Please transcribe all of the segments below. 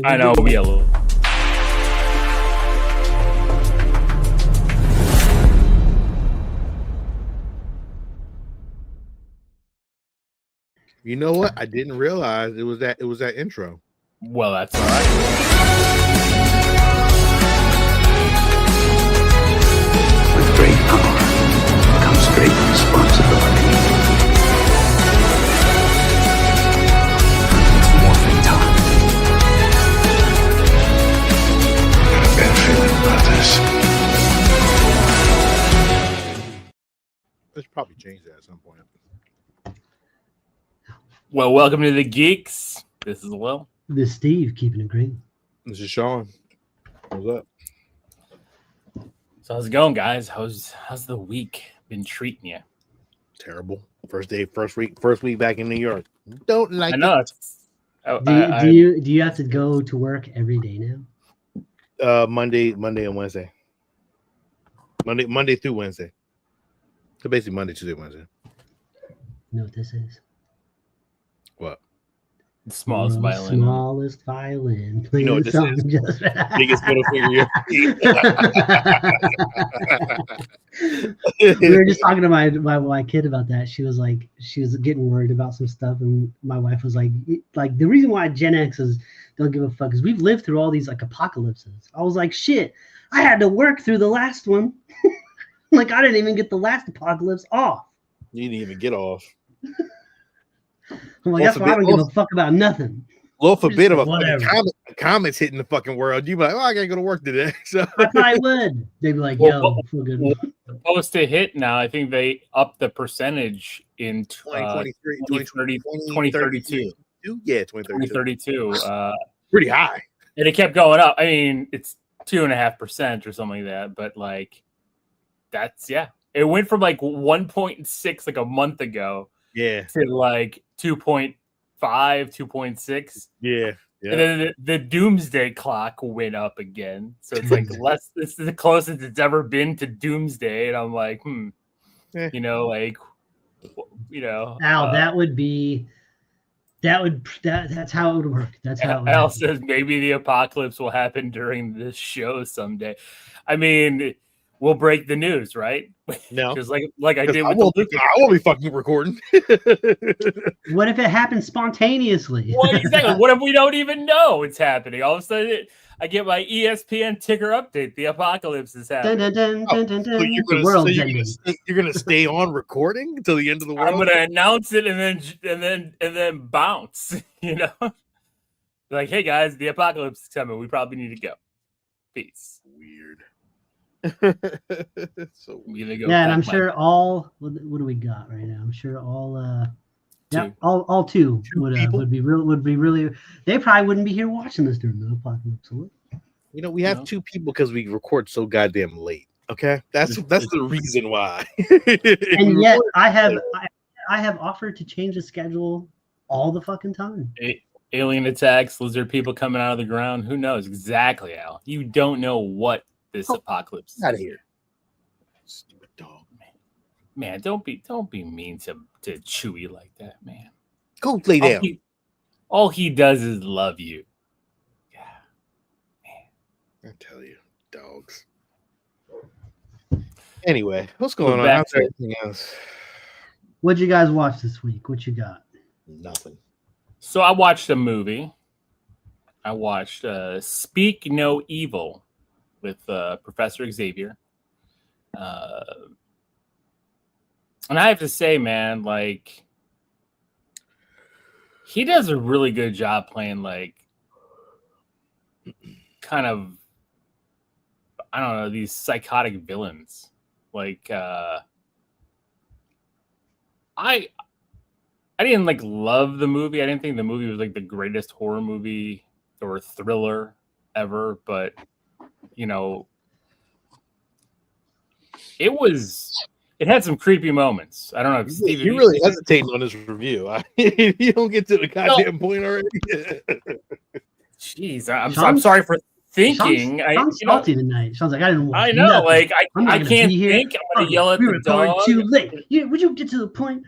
I know, we a little. You know what? I didn't realize it was that intro. Well, that's all right. With great power comes great responsibility. It's morphing time. Got a bad feeling about this. Let's probably change that at some point. Well, welcome to the Geekz. This is Will. This is Steve, keeping it green. This is Sean. What's up? So how's it going, guys? How's the week been treating you? Terrible. First week back in New York. Don't like I know. it. Do you have to go to work every day now? Monday and Wednesday. Monday through Wednesday. So basically Monday, Tuesday, Wednesday. You know what this is? What? The smallest violin. Smallest violin. You know what this is? Biggest middle finger. We were just talking to my kid about that. She was getting worried about some stuff, and my wife was like the reason why Gen X's don't give a fuck is we've lived through all these like apocalypses. I was like, shit, I had to work through the last one. Like I didn't even get the last apocalypse off. You didn't even get off. I'm like, that's why I don't give a fuck about nothing. Lord forbid Just a comet's hitting the fucking world. You'd be like, oh, I gotta go to work today. So I probably would. They'd be like, yo, feel good. Supposed to hit now. I think they upped the percentage in 2032. Yeah, 2032. Pretty high. And it kept going up. I mean, it's 2.5% or something like that. But like, that's it went from like 1.6 like a month ago. Yeah. To like 2.5, 2.6. Yeah. And then the doomsday clock went up again. So it's like this is the closest it's ever been to doomsday. And I'm like, that's how it would work. That's how it would Al says maybe the apocalypse will happen during this show someday. I mean, we'll break the news, right? No, because like I did I with won't be fucking recording. What if it happens spontaneously? Well, exactly. What if we don't even know it's happening? All of a sudden, I get my ESPN ticker update. The apocalypse is happening. So you're gonna stay on recording until the end of the world. I'm gonna announce it and then bounce. You know, like, hey guys, the apocalypse is coming. We probably need to go. Peace. Weird. So we're gonna go. Yeah, and I'm sure all. What do we got right now? I'm sure all. All two would be really. They probably wouldn't be here watching this during the apocalypse. You know, we have two people because we record so goddamn late. Okay, that's the reason why. And yet, I have offered to change the schedule all the fucking time. Alien attacks, lizard people coming out of the ground. Who knows exactly, Al? You don't know what this apocalypse is. Out of here, stupid dog, man. Don't be mean to Chewie like that, man. Go lay down. All he does is love you. Yeah, man. I tell you, dogs. Anyway, what's going on? How's everything else? What'd you guys watch this week? What you got? Nothing. So I watched a movie. I watched Speak No Evil with Professor Xavier. And I have to say, man, like, he does a really good job playing, like, kind of, I don't know, these psychotic villains. Like, I didn't, like, love the movie. I didn't think the movie was, like, the greatest horror movie or thriller ever, but, you know, it had some creepy moments. I don't know if Steve, you're really hesitating on this review. You don't get to the goddamn point already. Jeez, I'm sorry for thinking. Sean's salty tonight. Sean's like, I didn't watch. I know, nothing. like I can't think. I'm gonna yell at the dog. Too late. Would you get to the point?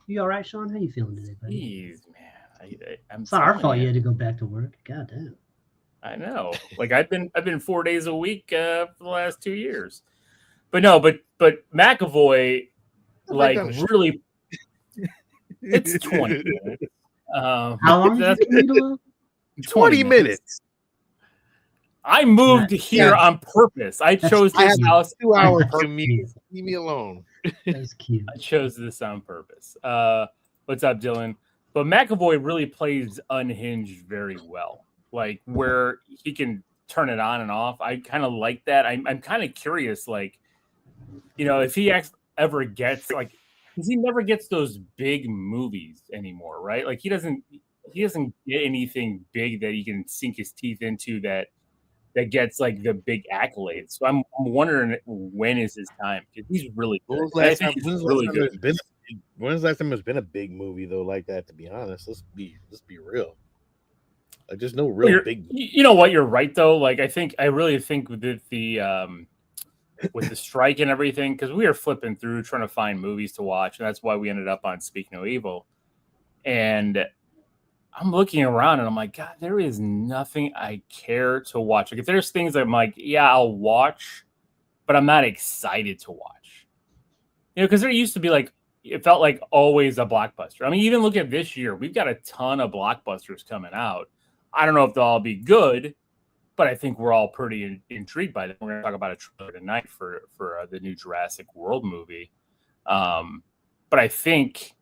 You all right, Sean? How you feeling today, buddy? Jeez, man. It's not our fault you had to go back to work. God damn. I know. Like I've been 4 days a week for the last 2 years. But no, but McAvoy, like really, it's 20 minutes. How long is it? 20 minutes. I moved here on purpose. I chose this house. 2 hour commute. Leave me alone. That's cute. I chose this on purpose. What's up, Dylan? But McAvoy really plays unhinged very well. Like where he can turn it on and off. I kind of like that. I'm kind of curious, like, you know, if he ever gets like, because he never gets those big movies anymore, right? Like he doesn't get anything big that he can sink his teeth into that gets like the big accolades. So I'm wondering when is his time, because he's really good. When's the last time there's been a big movie though like that? To be honest, let's be real. Like there's no real big. You know what? You're right though. Like I really think with the with the strike and everything, because we were flipping through trying to find movies to watch, and that's why we ended up on Speak No Evil. And I'm looking around and I'm like, God, there is nothing I care to watch. Like if there's things I'm like, yeah, I'll watch, but I'm not excited to watch. You know, because there used to be like, it felt like always a blockbuster. I mean, even look at this year, we've got a ton of blockbusters coming out. I don't know if they'll all be good, but I think we're all pretty intrigued by them. We're going to talk about a trailer tonight for the new Jurassic World movie. But I think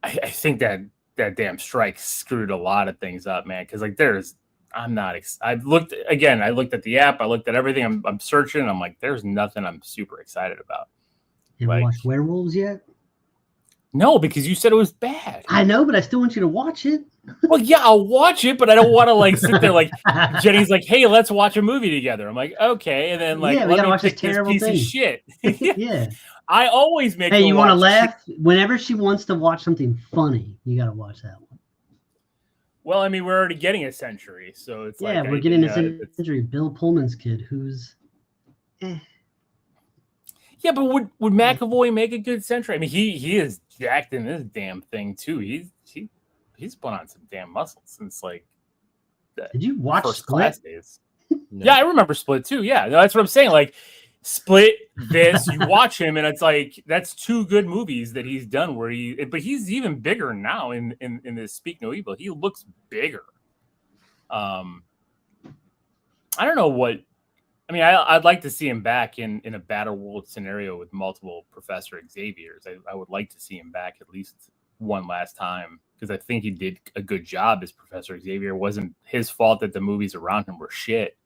that damn strike screwed a lot of things up, man. Because like I looked at the app, I looked at everything. I'm searching. I'm like, there's nothing I'm super excited about. You haven't watched Werewolves yet? No, because you said it was bad. I know, but I still want you to watch it. Well, yeah, I'll watch it, but I don't want to like sit there like Jenny's like, hey, let's watch a movie together. I'm like, okay, and then like, yeah, we gotta watch this terrible piece thing. Of shit. Yeah. I always make. Hey, you want to laugh? Whenever she wants to watch something funny, you gotta watch that one. Well, I mean, we're already getting a century, so it's yeah, we're getting a century. Bill Pullman's kid, who's. Yeah, but would McAvoy make a good century? I mean, he is jacked in this damn thing too. He's put on some damn muscle since like. Did you watch first Split? Class days? No. Yeah, I remember Split too. Yeah, that's what I'm saying. Like Split, this you watch him, and it's like that's two good movies that he's done. But he's even bigger now in this Speak No Evil. He looks bigger. I don't know what. I mean, I'd like to see him back in a Battle World scenario with multiple Professor Xaviers. I would like to see him back at least one last time, because I think he did a good job as Professor Xavier. It wasn't his fault that the movies around him were shit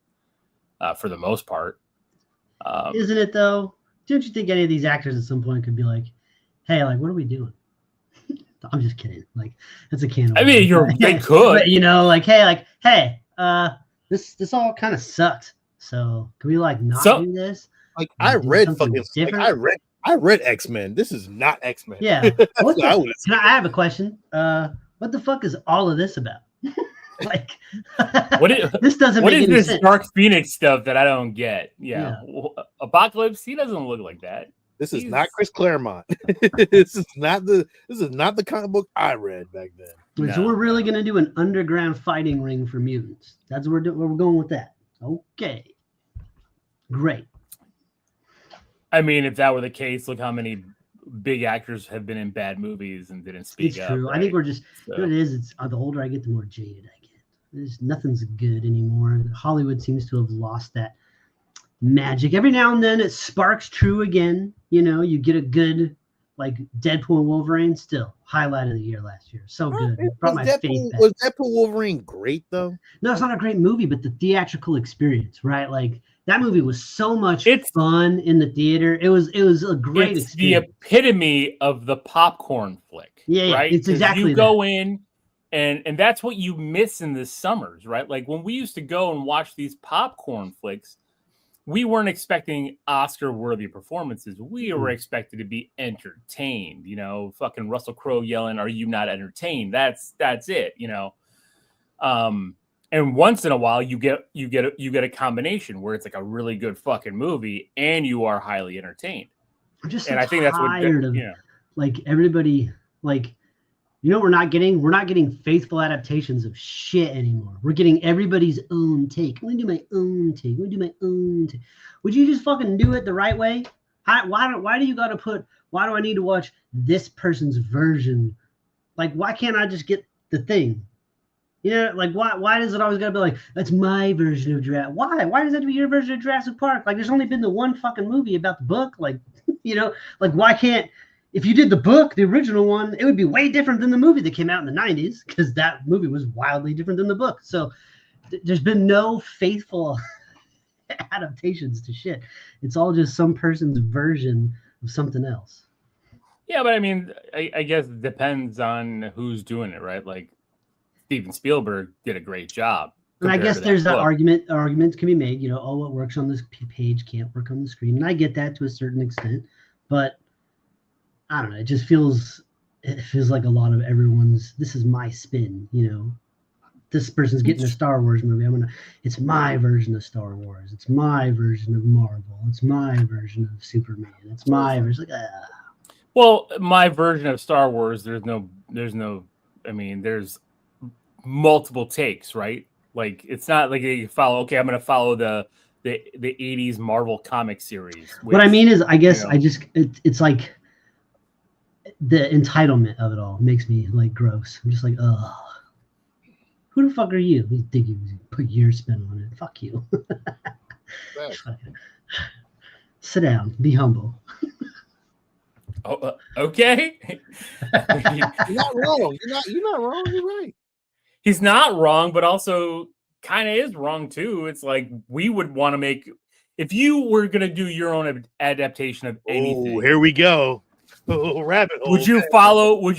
for the most part. Isn't it though? Don't you think any of these actors at some point could be like, hey, like, what are we doing? I'm just kidding. Like, that's a can of I mean, they could. But, you know, like, hey, this all kind of sucked. So can we like not do this? Like I read I read X-Men. This is not X-Men. Yeah. I have a question. What the fuck is all of this about? Like this doesn't make any sense. What is this Dark Phoenix stuff that I don't get? Yeah. Apocalypse, he doesn't look like that. This is not Chris Claremont. This is not the comic book I read back then. So we're really gonna do an underground fighting ring for mutants. That's what we're going with that. Okay. Great. I mean, if that were the case, look how many big actors have been in bad movies and didn't speak up. It's true. Right? I think we're just what it is. It's the older I get, the more jaded I get. Nothing's good anymore. Hollywood seems to have lost that magic. Every now and then it sparks true again. You know, you get a good like Deadpool and Wolverine. Still highlight of the year last year. So good. Was Deadpool Wolverine great though? No, it's not a great movie, but the theatrical experience, right? Like that movie was so much fun in the theater. It was a great experience. The epitome of the popcorn flick. Yeah, right? It's exactly you go in and that's what you miss in the summers, right? Like when we used to go and watch these popcorn flicks, we weren't expecting Oscar-worthy performances. We were expected to be entertained. You know, fucking Russell Crowe yelling, "Are you not entertained?" That's it. You know, and once in a while you get a combination where it's like a really good fucking movie and you are highly entertained. I'm just I think that's what like everybody like You know, we're not getting faithful adaptations of shit anymore. We're getting everybody's own take. I'm gonna do my own take. I'm gonna do my own take. Would you just fucking do it the right way? Why do you gotta put? Why do I need to watch this person's version? Like, why can't I just get the thing? You know, like why does it always gotta be like that's my version of Jurassic? Why does that have to be your version of Jurassic Park? Like, there's only been the one fucking movie about the book. Like, you know, like why can't? If you did the book, the original one, it would be way different than the movie that came out in the 90s because that movie was wildly different than the book. So there's been no faithful adaptations to shit. It's all just some person's version of something else. Yeah, but I mean, I guess it depends on who's doing it, right? Like Steven Spielberg did a great job. And I guess there's that arguments can be made, you know, oh, what works on this page can't work on the screen. And I get that to a certain extent, but I don't know. It just feels like a lot of everyone's. This is my spin, you know. This person's getting a Star Wars movie. It's my version of Star Wars. It's my version of Marvel. It's my version of Superman. It's my version. Well, my version of Star Wars. There's no. I mean, there's multiple takes, right? Like it's not like you follow. Okay, I'm going to follow the 80s Marvel comic series. Which, what I mean is, I guess it's like. The entitlement of it all makes me like gross. I'm just like, ugh. Who the fuck are you? You think you put your spin on it? Fuck you. Sit down. Be humble. Oh, okay. You're not wrong. You're not wrong. You're right. He's not wrong, but also kind of is wrong too. It's like we would want to make if you were gonna do your own adaptation of anything. Oh, here we go. Oh, rabbit hole. Would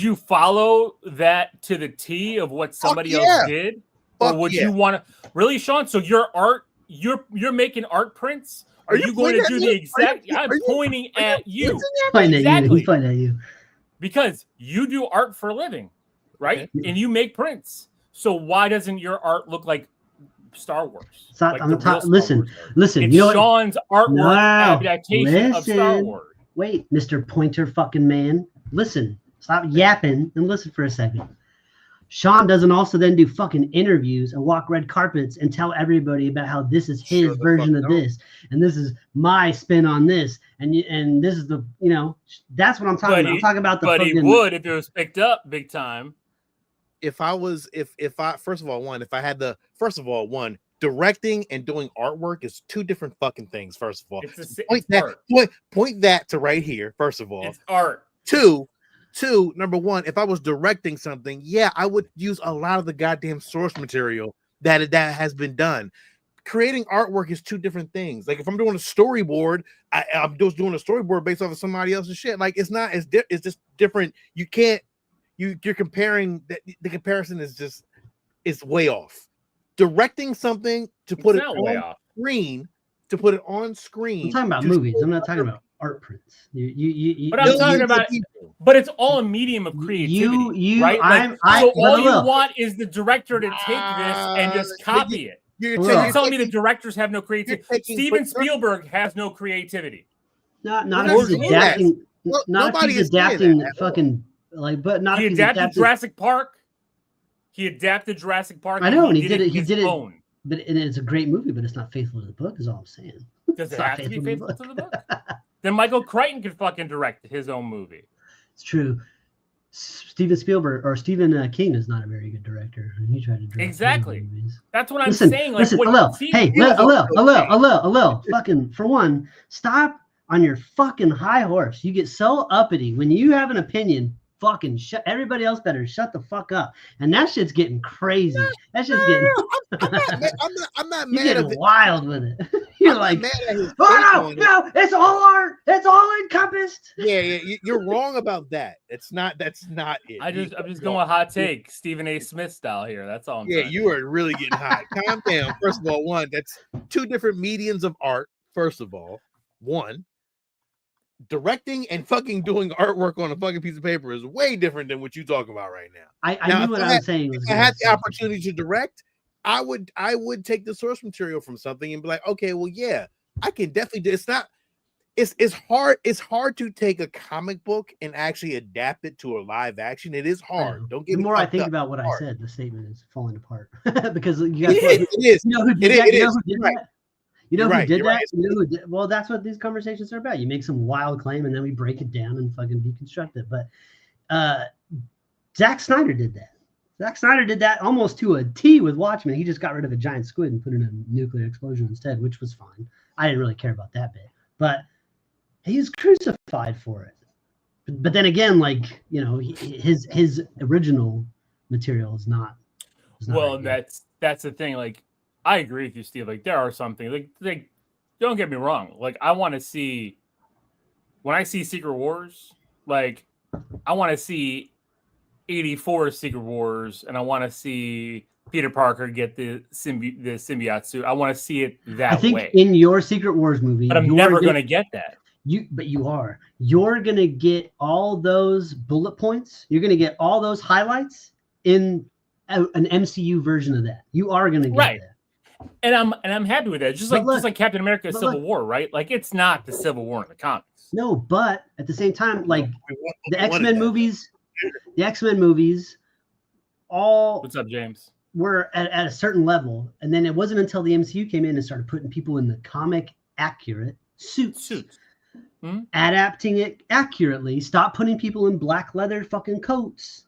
you follow that to the T of what somebody else did? Or would you want to really, Sean? So your art, you're making art prints? Are you going to do the exact I'm pointing at you. Exactly. Point at you. Because you do art for a living, right? Okay. And you make prints. So why doesn't your art look like Star Wars? Listen. It's Sean's artwork adaptation of Star Wars. Wait, Mr. Pointer fucking man. Listen. Stop yapping and listen for a second. Sean doesn't also then do fucking interviews and walk red carpets and tell everybody about how this is his version of this and this is my spin on this and this is the, you know, that's what I'm talking about. I'm talking about the but he would if it was picked up big time. If I directing and doing artwork is two different fucking things. First of all, point that to right here. First of all, it's art. Two, number one, if I was directing something, I would use a lot of the goddamn source material that has been done. Creating artwork is two different things. Like if I'm doing a storyboard, I'm just doing a storyboard based off of somebody else's shit. Like it's not as it's just different. You can't you're comparing the comparison is way off. Directing something to put it on screen, I'm talking about movies. I'm not talking about art prints. But I'm talking about but it's all a medium of creativity, right? All you want is the director to take this and just copy it. You're telling me the directors have no creativity. Steven Spielberg has no creativity. Not if he's adapting. Not if he's adapting fucking like, but not. He adapted Jurassic Park. He adapted Jurassic Park. I know, and he did it. But it's a great movie, but it's not faithful to the book. Is all I'm saying. Does it have to be faithful to the book? Then Michael Crichton could fucking direct his own movie. It's true. Steven Spielberg or Stephen King is not a very good director. He tried to direct exactly. Movies. That's what I'm saying. Like, hello. Fucking for one, stop on your fucking high horse. You get so uppity when you have an opinion. Fucking shut. Everybody else better shut the fuck up. And that shit's getting crazy. That shit's getting. I'm not You're mad getting wild with it. You're like, no, it's all art. It's all encompassed. Yeah, you're wrong about that. That's not it. I'm just going hot take, Stephen A. Smith style here. That's all. You are really getting hot. Calm down. First of all, that's two different mediums of art. First of all, directing and fucking doing artwork on a fucking piece of paper is way different than what you're talking about right now. I knew what I'm saying. If I had the opportunity to direct, I would take the source material from something and be like, okay, well, yeah, I can definitely do. It's not. it's hard to take a comic book and actually adapt it to a live action. It is hard. Don't get the me more I fucked think up. about what I Hard. said, the statement is falling apart because you guys. It is. You know who did It that? is. You know who did Right. that? You know You're who right. did You're that? right. You know who did? Well, that's what these conversations are about. You make some wild claim and then we break it down and fucking deconstruct it. But Zack Snyder did that. Zack Snyder did that almost to a T with Watchmen. He just got rid of a giant squid and put in a nuclear explosion instead, which was fine. I didn't really care about that bit, but he was crucified for it. But then again, like, you know, his original material is not. Well, that's the thing. Like, I agree with you, Steve. Like, there are some things. Like, don't get me wrong. Like, I want to see when I see Secret Wars. Like, I want to see 84 Secret Wars, and I want to see Peter Parker get the symbiote suit. I want to see it that way. I think in your Secret Wars movie, but I'm never going to get that. But you are. You're going to get all those bullet points. You're going to get all those highlights in an MCU version of that. You are going to get that. And I'm happy with that. Just like Captain America Civil War, right? Like, it's not the Civil War in the comics. No, but at the same time, like the X-Men movies, all What's up, James? Were at a certain level, and then it wasn't until the MCU came in and started putting people in the comic accurate suits. Adapting it accurately, stop putting people in black leather fucking coats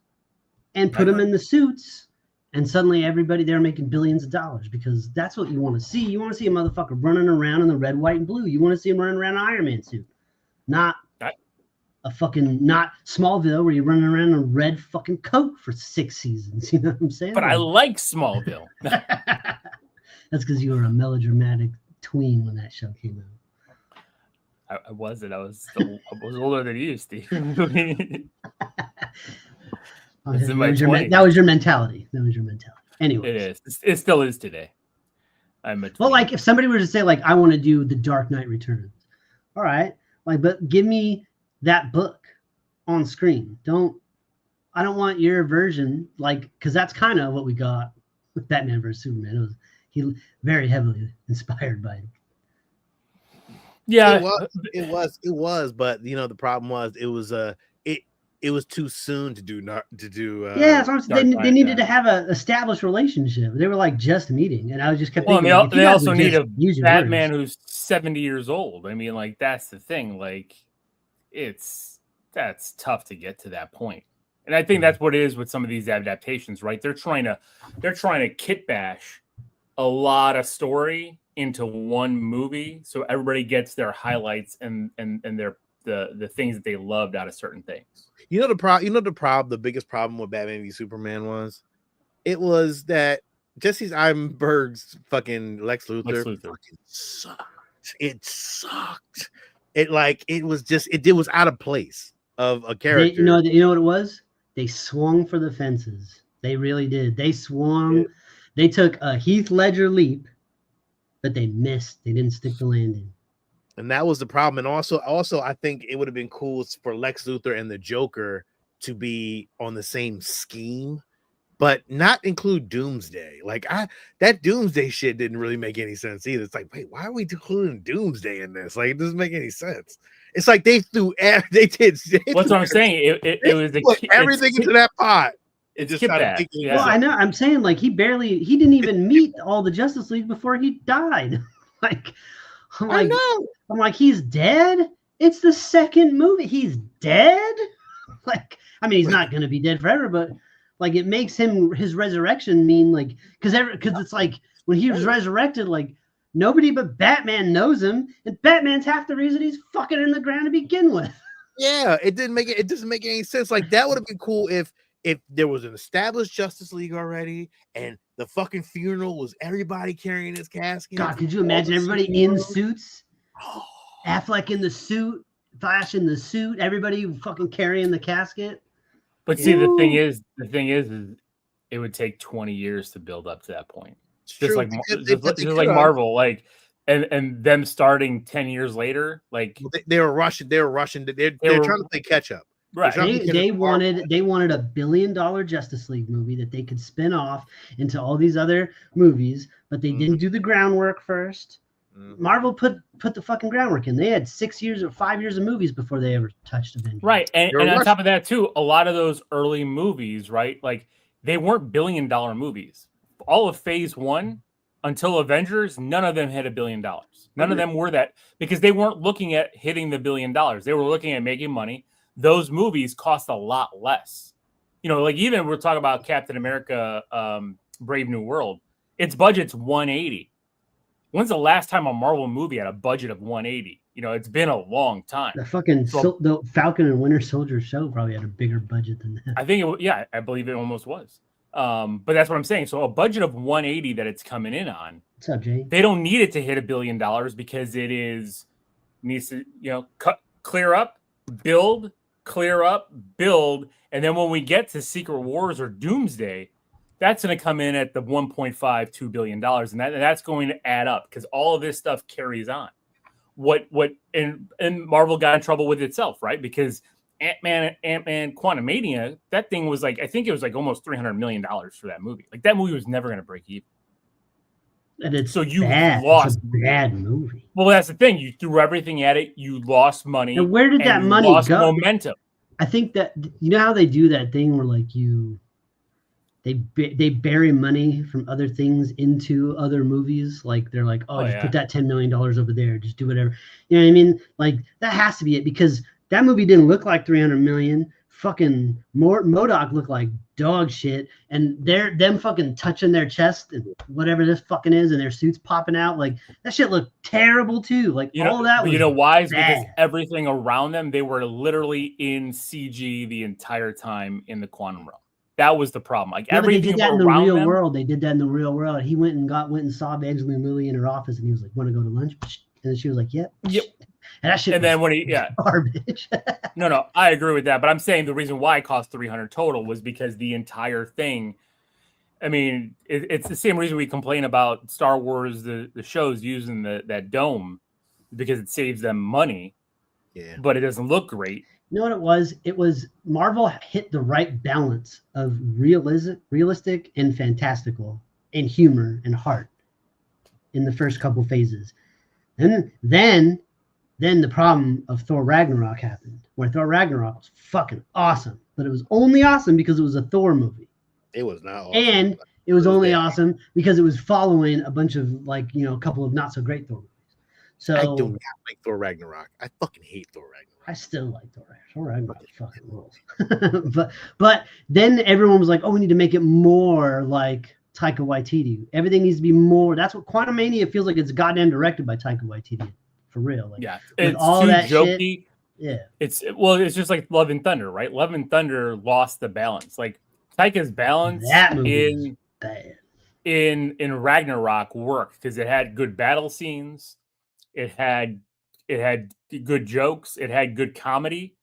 and put them in the suits, and suddenly everybody there making billions of dollars because that's what you want to see. You want to see a motherfucker running around in the red, white, and blue. You want to see him running around in an Iron Man suit, not Smallville where you're running around in a red fucking coat for 6 seasons. You know what I'm saying? But I like Smallville. That's because you were a melodramatic tween when that show came out. I wasn't. I was older than you, Steve. That was your mentality. Anyway, it is. It still is today. Well, like if somebody were to say, like, I want to do The Dark Knight Returns, all right, like, but give me that book on screen. I don't want your version, like, because that's kind of what we got with Batman vs Superman. He very heavily inspired by it. Yeah, it was, but you know the problem was it was too soon to do. Yeah, so they needed to have an established relationship. They were like just meeting, and I just kept thinking. Well, they also need a Batman who's 70 years old. I mean, like that's the thing. Like, that's tough to get to that point, and I think that's what it is with some of these adaptations, right? They're trying to kit bash a lot of story into one movie, so everybody gets their highlights and their the things that they loved out of certain things. The biggest problem with Batman v Superman was that Jesse Eisenberg's fucking Lex Luthor fucking sucked. It sucked. It was out of place of a character. You know what it was? They swung for the fences. They really did. They swung. Yeah. They took a Heath Ledger leap, but they missed. They didn't stick the landing. And that was the problem. And also, I think it would have been cool for Lex Luthor and the Joker to be on the same scheme, but not include Doomsday. Like that Doomsday shit didn't really make any sense either. It's like, wait, why are we including Doomsday in this? Like, it doesn't make any sense. It's like they did. What's what I'm saying? It was everything into that pot. It just that. Yeah. Well, I know. I'm saying, like, he didn't even meet all the Justice League before he died. Like, I'm like, he's dead. It's the second movie. He's dead. Like, I mean, he's not going to be dead forever, but like, it makes his resurrection mean like, because it's like when he was resurrected, like nobody but Batman knows him, and Batman's half the reason he's fucking in the ground to begin with. Yeah, it doesn't make any sense. Like, that would have been cool if there was an established Justice League already, and the fucking funeral was everybody carrying his casket. God, could you imagine everybody in suits? Affleck in the suit, Flash in the suit, everybody fucking carrying the casket. But see, the thing is, it would take 20 years to build up to that point. Just like Marvel, like, and them starting 10 years later, like they were rushing. They're trying to play catch up. Right. They wanted $1 billion Justice League movie that they could spin off into all these other movies, but they didn't do the groundwork first. Marvel put the fucking groundwork in. They had 6 years or 5 years of movies before they ever touched Avengers. Right. And on top of that, too, a lot of those early movies, right? Like, they weren't billion-dollar movies. All of Phase 1 until Avengers, none of them hit $1 billion. None of them were that, because they weren't looking at hitting the $1 billion. They were looking at making money. Those movies cost a lot less. You know, like, even we're talking about Captain America, Brave New World. Its budget's 180. When's the last time a Marvel movie had a budget of 180? You know, it's been a long time. The fucking the Falcon and Winter Soldier show probably had a bigger budget than that. I think I believe it almost was. But that's what I'm saying. So a budget of 180 that it's coming in on. What's up, Jay? They don't need it to hit $1 billion because needs to, clear up, build, and then when we get to Secret Wars or Doomsday, that's going to come in at the $1.52 billion, and that's going to add up because all of this stuff carries on. And Marvel got in trouble with itself, right? Because Ant-Man, Quantumania, that thing was like, I think it was like almost $300 million for that movie. Like, that movie was never going to break even. And it's so you bad. lost. It's a bad movie. Well, that's the thing. You threw everything at it. You lost money. And where did that money go? Momentum. I think that, you know how they do that thing where like they bury money from other things into other movies. Like they're like, put that $10 million over there. Just do whatever. You know what I mean? Like that has to be it, because that movie didn't look like 300 million. Fucking MODOK looked like dog shit, and them fucking touching their chest and whatever this fucking is, and their suits popping out, like that shit looked terrible too. Like all that. You know why? It's bad. because everything around them, they were literally in CG the entire time in the quantum realm. That was the problem. Like everything they did that in the around real them, world. They did that in the real world. He went and saw Evangeline Lilly in her office, and he was like, "Want to go to lunch?" And she was like, "Yep." And that shit. And then when garbage. No, I agree with that. But I'm saying the reason why it cost 300 total was because the entire thing. I mean, it's the same reason we complain about Star Wars, the shows using that dome, because it saves them money. Yeah. But it doesn't look great. You know what it was? It was Marvel hit the right balance of realistic and fantastical and humor and heart in the first couple phases. And then the problem of Thor Ragnarok happened, where Thor Ragnarok was fucking awesome, but it was only awesome because it was a Thor movie. It was not awesome. And it was only awesome because it was following a bunch of a couple of not so great Thor movies. So I do not like Thor Ragnarok. I fucking hate Thor Ragnarok. I still like Thor Ragnarok. Thor Ragnarok fucking rules. but then everyone was like, oh, we need to make it more like Taika Waititi. Everything needs to be more. That's what Quantumania feels like. It's goddamn directed by Taika Waititi. For real. Like, yeah. With it's all too that jokey. Shit, yeah. It's just like Love and Thunder, right? Love and Thunder lost the balance. Like Taika's balance in Ragnarok worked because it had good battle scenes. It had good jokes. It had good comedy.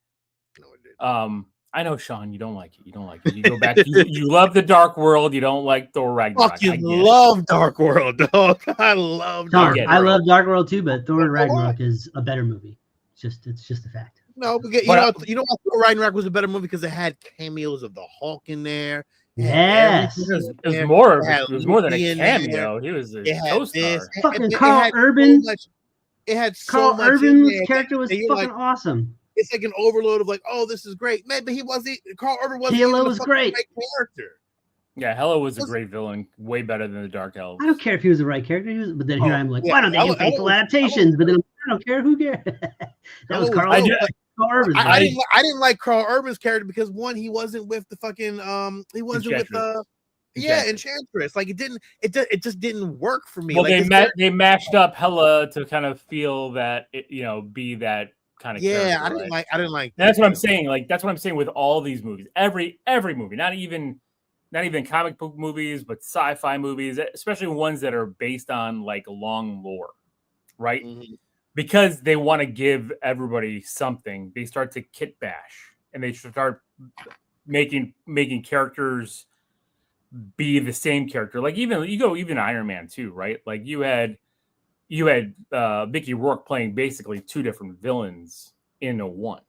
No, it didn't. I know, Sean, you don't like it. You go back. You love the Dark World. You don't like Thor Ragnarok. Fucking love Dark World, dog. I love Dark World. I love Dark World too, but Thor Ragnarok is a better movie. It's just a fact. No, because you know why Thor Ragnarok was a better movie? Because it had cameos of the Hulk in there. Yes, it was more than a cameo. He was a co-star. Fucking Carl Urban. It had Carl Urban's character was fucking awesome. It's like an overload of like, oh, this is great, man. But Carl Urban wasn't. Halo was great. Character. Yeah, Hela was a great villain, way better than the Dark Elves. I don't care if he was the right character, but then here I'm like, why don't they do faithful adaptations? But then I don't care. Who cares? That was Carl Urban. I didn't like Carl Urban's character because one, he wasn't with the fucking he wasn't with Enchantress. Like it just didn't work for me. Well, like, they mashed up Hela to kind of feel that be that kind of character. I didn't like that's what I'm saying. Like that's what I'm saying with all these movies. Every movie, not even comic book movies, but sci-fi movies, especially ones that are based on like a long lore, right? Mm-hmm. Because they want to give everybody something, they start to kit bash and they start making characters be the same character. Like even Iron Man 2, right? Like you had Mickey Rourke playing basically two different villains in a one.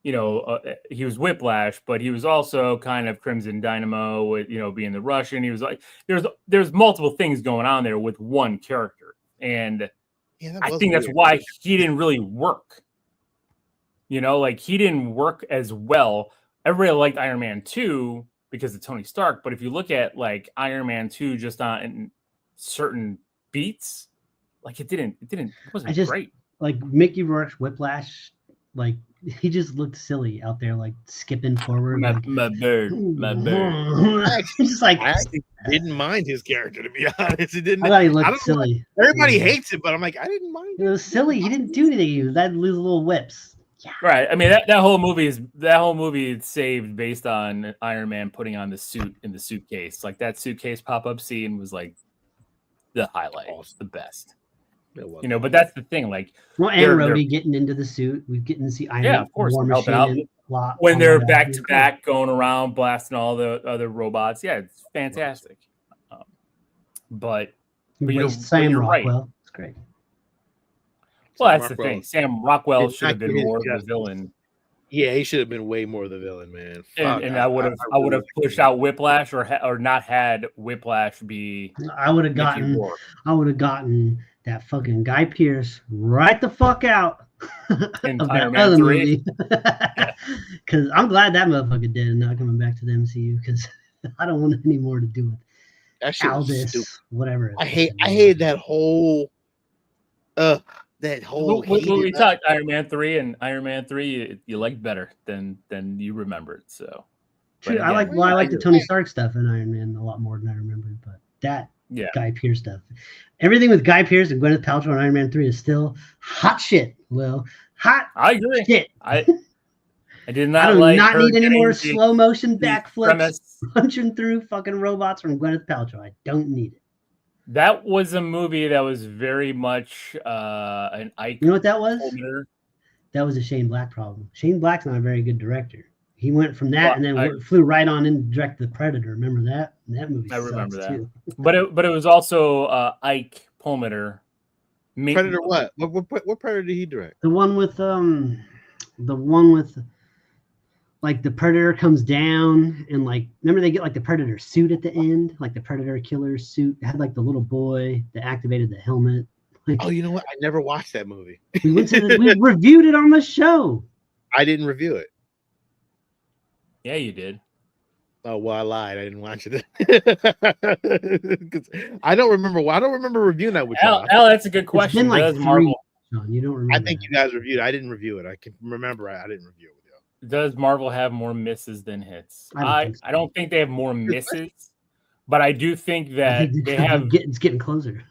He was Whiplash, but he was also kind of Crimson Dynamo with being the Russian. He was like there's multiple things going on there with one character. And Yeah, I think that's why he didn't really work. You know, like he didn't work as well. Everybody liked Iron Man 2 because of Tony Stark, but if you look at like Iron Man 2 just on certain beats, like it wasn't great. Like Mickey Rourke's Whiplash, like he just looked silly out there, like skipping forward. My bird. Just like I actually didn't mind his character, to be honest. It didn't. I thought he looked silly. Everybody hates it, but I'm like, I didn't mind. It was silly. He didn't do anything. He had little whips. Yeah. Right. I mean that whole movie is saved based on Iron Man putting on the suit in the suitcase. Like that suitcase pop-up scene was like the highlight, the best. You know, but that's the thing. Like, well, and Rhodey getting into the suit, we getting to see Iron Man, of course, War helping out when they're back to back, going around blasting all the other robots. Yeah, it's fantastic. But Sam you're Rockwell, right. It's great. Well, that's the thing. Sam Rockwell should have been more of the villain. Yeah, he should have been way more the villain, man. And I would have pushed out Whiplash or not had Whiplash be. I would have gotten that fucking Guy Pearce right the fuck out in of Iron that Man other 3. movie. Because I'm glad that motherfucker dead and not coming back to the MCU. Because I don't want any more to do with Aldous, whatever. I hate that whole. We talked Iron Man 3 and Iron Man 3 you liked better than you remembered. So true. Again, I like the Tony Stark stuff in Iron Man a lot more than I remembered, but that Guy Pearce stuff. Everything with Guy Pearce and Gwyneth Paltrow in Iron Man 3 is still hot shit. Well, I agree. Shit. I did not need any more slow motion backflips punching through fucking robots from Gwyneth Paltrow. I don't need it. That was a movie that was very much an icon. You know what that was? That was a Shane Black problem. Shane Black's not a very good director. He went from that and then flew right on in and directed The Predator. Remember that? And that movie. I remember that too. But it was also Ike Perlmutter. Predator what? What Predator did he direct? The one with like the Predator comes down and like remember they get like the Predator suit at the end, like the Predator killer suit. It had like the little boy that activated the helmet. Like, oh, you know what? I never watched that movie. We reviewed it on the show. I didn't review it. Yeah, you did. Oh well, I lied. I didn't watch it. I don't remember. I don't remember reviewing that with you. That's a good question. It's been like Marvel. You don't remember? I think you guys reviewed it. I didn't review it. I can remember. I didn't review it with you. Does Marvel have more misses than hits? I don't think they have more misses, but I do think that they have. It's getting closer.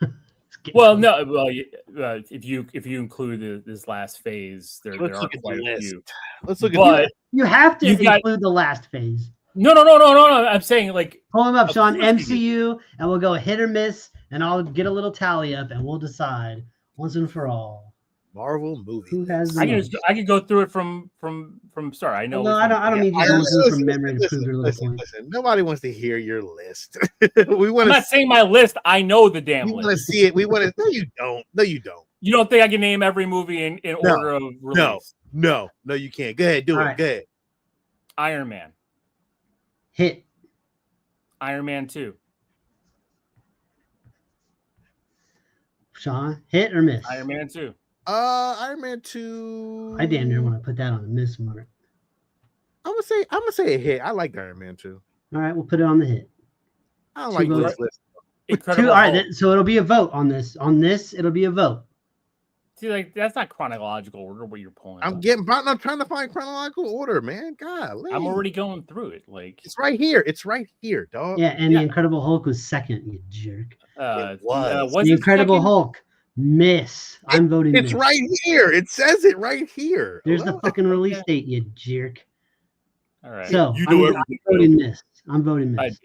If you include this last phase, there are quite a few. Let's look at it. You have to include the last phase. No. I'm saying like pull them up, Sean. MCU, and we'll go hit or miss, and I'll get a little tally up, and we'll decide once and for all. Marvel movie. Who has? I can go through it from start. I know. No, I don't need you to go from memory to prove your list. Listen, nobody wants to hear your list. I'm not saying my list. I know the damn list. We want to see it. We want to. No, you don't. No, you don't. You don't think I can name every movie in order of release? No, you can't. Go ahead, do it. Go ahead. Iron Man. Hit. Iron Man 2. Sean, hit or miss? Iron Man 2. Iron Man 2. I damn near want to put that on the miss mark. I'm gonna say a hit. I like Iron Man 2. All right, we'll put it on the hit. I don't like this list. All right, so it'll be a vote on this. On this, it'll be a vote. See, like that's not chronological order what you're pulling. I'm trying to find chronological order, man. God, I'm already going through it. Like it's right here. It's right here, dog. Yeah, and the Incredible Hulk was second. You jerk. Was the Incredible Hulk? Miss. I'm voting. It's miss. right here. It says it right here. There's the fucking release date, you jerk. All right. So I'm voting miss. I'm voting miss.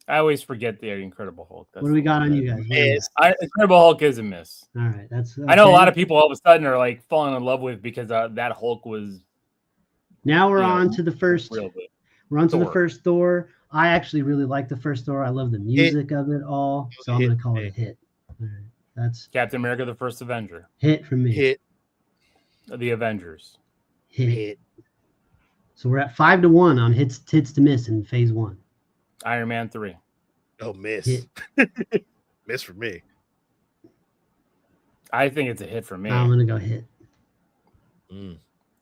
I always forget the Incredible Hulk. What do we got on you guys? Incredible Hulk is a miss. All right, that's. Okay. I know a lot of people all of a sudden are like falling in love with because that Hulk was. Now we're on to the first. We're on to the first Thor. I actually really like the first Thor. I love the music of it all, so I'm going to call it a hit. All right, that's Captain America: The First Avenger. Hit for me. Hit. The Avengers. Hit. So we're at 5-1 on hits to miss in phase 1. Iron Man 3. Oh, miss. Miss for me. I think it's a hit for me. I'm gonna go hit. Mm.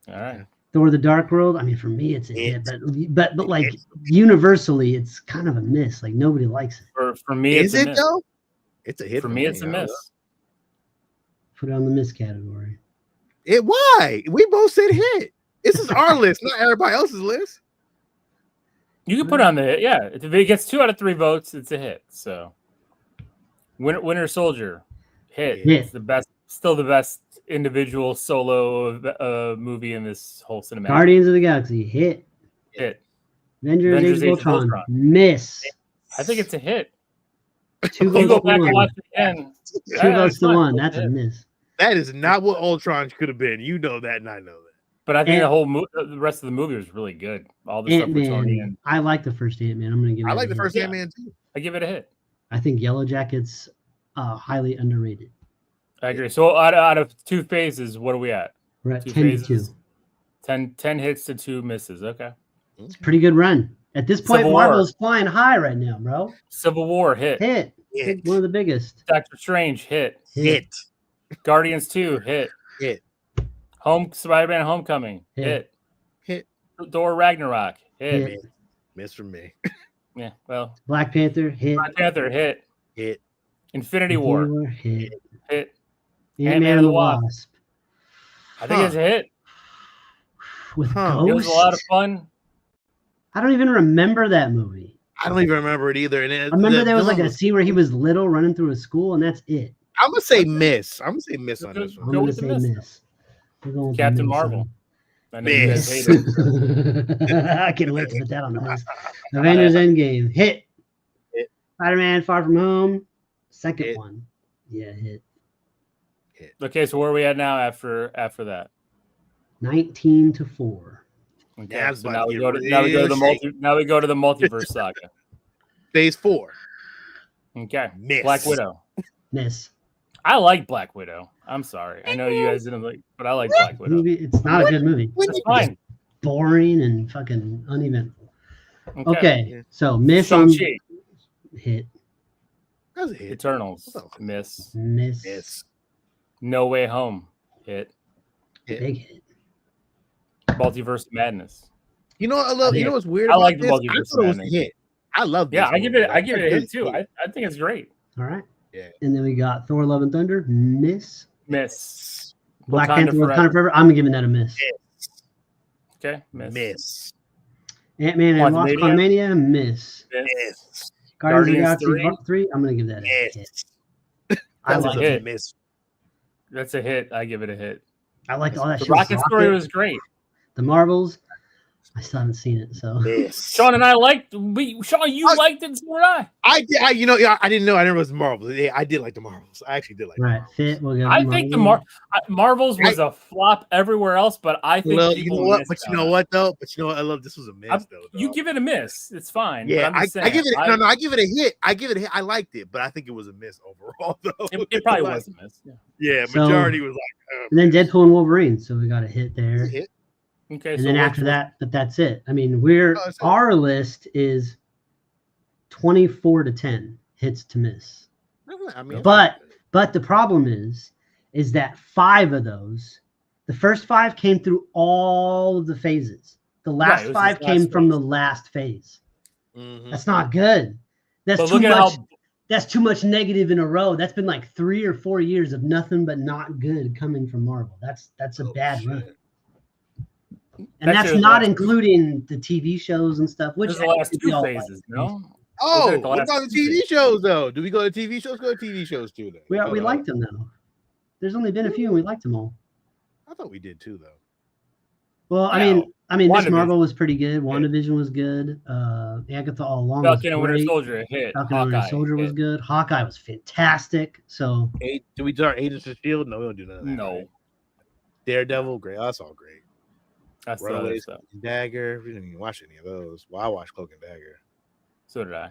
All right. Thor: The Dark World. I mean, for me, it's a hit, but like universally, it's kind of a miss. Like nobody likes it. For me, Is it's a it miss. though? It's a hit For me. It's a I don't miss. know. Put it on the miss category. Why? We both said hit. This is our list, not everybody else's list. You can put it on the hit. Yeah, if it gets 2 out of 3 votes, it's a hit. So, Winter Soldier, hit. Hit. It's the best. Still the best individual solo movie in this whole cinematic. Guardians of the Galaxy, hit. Hit. Avengers: Age of Ultron, miss. I think it's a hit. 2 You votes go to back and 1. watch it again. 2 votes to 1. That's a miss. That is not what Ultron could have been. You know that, and I know that. But I think the rest of the movie was really good. All the stuff with Tony Ant-Man. and I like the first Ant-Man. I'm gonna give it. I like a the hit. first Ant-Man too. I give it a hit. I think Yellow Jacket's highly underrated. I agree. So out of 2 phases, what are we at? We're at 2 10 to phases. 2. 10 hits to 2 misses. Okay. It's a pretty good run. At this point, Civil War. Marvel's flying high right now, bro. Civil War, hit. Hit. Hit. One of the biggest. Doctor Strange, hit. Hit. Guardians 2, hit. Hit. Spider-Man Homecoming, hit. Hit. Thor Ragnarok, hit. Hit. Miss from me. Yeah, well, Black Panther, hit. Black Panther, hit. Hit. Infinity War, hit. hit. Ant-Man and the Wasp. I think it's a hit. With It was Ghost. a lot of fun. I don't even remember that movie. I don't even remember it either. And I remember there was like a scene where he was little running through a school, and that's it. I'm gonna say miss. I'm gonna say miss on this I'm one. Go gonna with the say miss. miss. We're going with the Captain miss, Marvel. son. I know you guys Miss. hate it. I can't wait to put that on the list. Avengers Endgame, hit. Hit. Spider-Man Far From Home, second Hit. one. Yeah, hit. Okay, so where are we at now after that? 19 to 4. Okay, Yeah, I was so about now to we get go to now we go to the real now we go to the multiverse saga. Phase 4. Okay, Miss. Black Widow. Miss. I like Black Widow. I'm sorry, I know you guys didn't like, but I like Black Widow. Movie, it's not a good movie. It's fine. Boring and fucking uneventful. Okay, Okay, so miss on Shang-Chi, hit. That was a hit. Eternals, miss. Miss. Miss. No Way Home, hit. Hit. Big hit. Multiverse of Madness. You know what I love? You know what's weird? I about like the this? multiverse I thought it was a madness. hit. I love this. Yeah, I give movie. it a really hit too. do. I think it's great. All right. Yeah. And then we got Thor: Love and Thunder, miss. Miss. Black Wakanda Panther: Wakanda Forever. Forever. I'm giving that a miss. Okay, miss. Miss. Ant-Man and Lost Quantumania? Quantumania, miss. Miss. Guardians of Guardians the 3? Galaxy 3, I'm gonna give that a hit. Miss. I That's a like hit. it. Miss. That's a hit. I give it a hit. I like all that The shit. with Rocket story was great. The Marvels. I still haven't seen it, so Miss. Sean and I liked. Sean, you liked it, so did I. I did. You know, yeah, I didn't know. I never was Marvel. Yeah, I did like the Marvels. I actually did like. right. Fit. We'll go. I think the Marvels was a flop everywhere else, but I think Well, you people know what? missed But you on know it. what though? But you know what? I love this was a miss though. You dog. give it a miss. It's fine. but Yeah, I'm just I give it. saying, No, I give it a hit. I give it a hit. I liked it, but I think it was a miss overall though. It probably was a miss. Yeah. Yeah, So- majority was like. And then Deadpool and Wolverine, so we got a hit there. Hit. Okay. And so then what's- after that, but that's it. I mean, that's it. our list is 24 to 10 hits to miss. I mean, But the problem is that 5 of those, the first 5 came through all of the phases. The Right, last it was 5 his came last from phase. the last phase. Mhm. That's not good. That's But too look at much. how That's too much negative in a row. That's been like 3 or 4 years of nothing but not good coming from Marvel. That's a Oh, bad shit. run. And Actually, that's the not last- including the TV shows and stuff, which there's the last we 2 all phases. like. No. Oh, Those are the what last about the 2 TV phases. shows though? Do we go to TV shows? Go to TV shows too then. We Hold on. liked them though. There's only been a few and we liked them all. I thought we did too though. Well, Yeah. I mean, Miss WandaVision. Marvel was pretty good. WandaVision was good. Agatha All Along was Falcon and Winter great. Soldier hit. Falcon and Winter Hawkeye Soldier was hit. good. Hawkeye was fantastic. So Do we do our Agents of Shield? No, we don't do none of that. No, right? Daredevil, great. Oh, that's all great. that's the other Runaways, stuff. Cloak and Dagger. We didn't even watch any of those. Well, I watched Cloak and Dagger. So did I.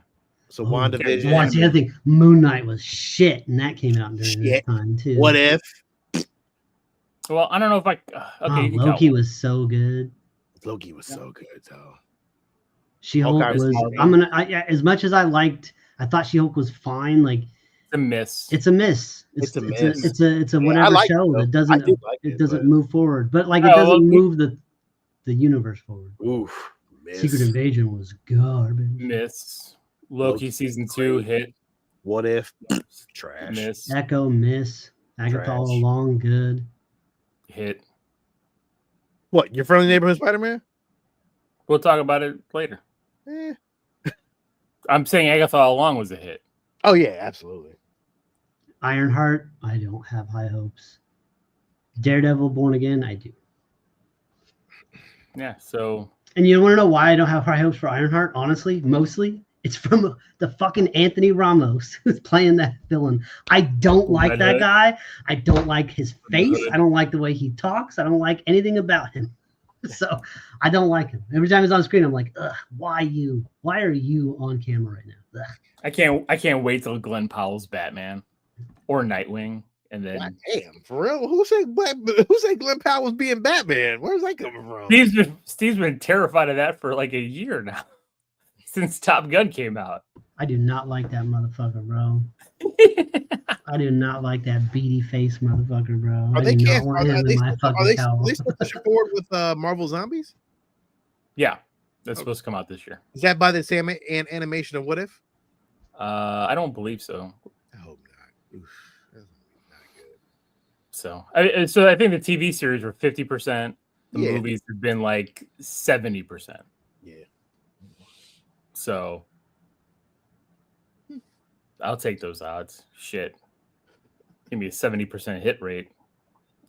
So Oh, WandaVision. well, that's the other thing. Moon Knight was shit, and that came out during this Shit. time too. What if Well, I don't know if I. Okay, Oh, you can Loki count. was so good. Loki was so good though? She-Hulk Hawkeye was was. Marvel. As much as I thought She-Hulk was fine. Like a miss. It's a miss. It's a miss. It's a Yeah, whatever I like show it, that though. I doesn't did like it doesn't but- move forward. But like it Oh, doesn't well, move the universe forward. Oof. Miss. Secret Invasion was garbage. Miss. Loki season 2 great. hit. What if? Trash. Miss. Echo miss. Agatha all Trash. along good. Hit. What? Your friendly neighborhood Spider-Man? We'll talk about it later. Eh. I'm saying Agatha all along was a hit. Oh yeah, absolutely. Ironheart, I don't have high hopes. Daredevil Born Again, I do. Yeah. So And you want to know why I don't have high hopes for Ironheart? Honestly, mostly it's from the fucking Anthony Ramos who's playing that villain. I don't like Red that Hood. guy. I don't like his face. Hood. I don't like the way he talks. I don't like anything about him. So I don't like him. Every time he's on screen, I'm like, ugh, why you? Why are you on camera right now? Ugh. I can't wait till Glenn Powell's Batman or Nightwing, and then God damn, for real? Who said Glenn Powell was being Batman? Where's that coming from? Steve's been terrified of that for like a year now, since Top Gun came out. I do not like that motherfucker, bro. I do not like that beady face motherfucker, bro. Are I they do not can't? want him in my Are fucking they cowl. still pushing forward with Marvel Zombies? Yeah, that's supposed to come out this year. Is that by the same animation of What If? I don't believe so. I hope not. Oof, that's not good. So I think the TV series were 50%. The Yeah. movies have been like 70%. Yeah. So I'll take those odds. Shit. Give me a 70% hit rate.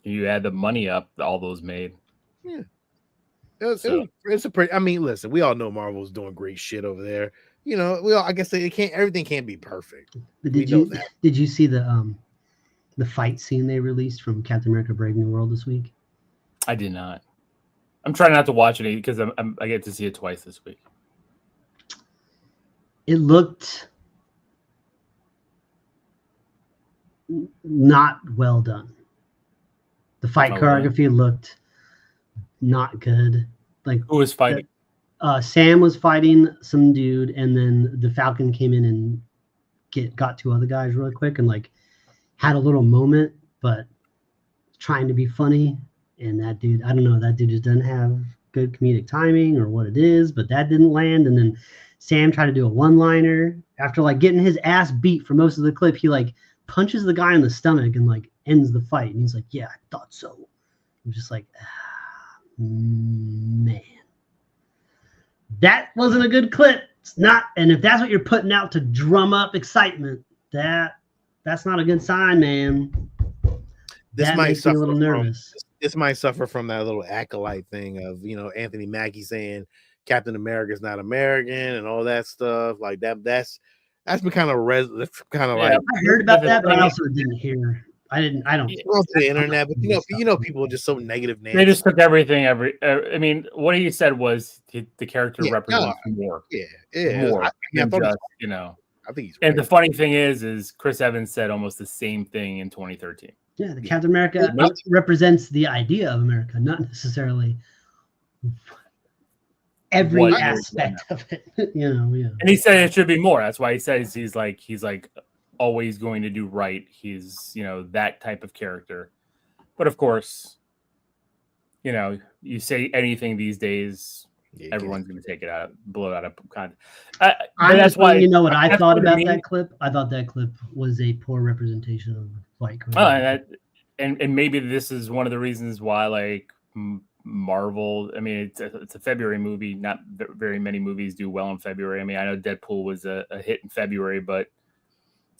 You add the money up, all those made. Yeah. So- It's a pretty. I mean, listen, we all know Marvel's doing great shit over there. You know, I guess it can't. Everything can't be perfect. But We did know you that. did you see the fight scene they released from Captain America: Brave New World this week? I did not. I'm trying not to watch it because I get to see it twice this week. It looked not well done. The fight Oh, choreography looked not good. Like Who was fighting? Sam was fighting some dude, and then the Falcon came in and got two other guys really quick and like had a little moment, but trying to be funny. And that dude, I don't know, that dude just doesn't have good comedic timing or what it is, but that didn't land. And then Sam tried to do a one-liner after like getting his ass beat for most of the clip. He like punches the guy in the stomach and like ends the fight. And he's like, "Yeah, I thought so." I'm just like, man, that wasn't a good clip. It's not. And if that's what you're putting out to drum up excitement, that's not a good sign, man. This That might makes me a suffer little from- nervous. This might suffer from that little acolyte thing of Anthony Mackie saying Captain America's not American and all that stuff like that. That's been kind of like I heard about that, but I also didn't hear. I don't. on the internet, but people are just so negative. They just took everything. I mean, what he said was the character represents more. Yeah. More I than thought it was- just, I think he's And the right. funny thing is Chris Evans said almost the same thing in 2013. Yeah, the Captain America represents the idea of America, not necessarily every What- aspect of it. Yeah. And he said it should be more. That's why he says he's like always going to do right. He's that type of character. But of course, you say anything these days, Yeah, everyone's going to take it out, blow it out of context. That's why you know what I that's thought what I about mean. that clip. I thought that clip was a poor representation of fight. And maybe this is one of the reasons why like Marvel. I mean, it's a February movie. Not very many movies do well in February. I mean, I know Deadpool was a hit in February, but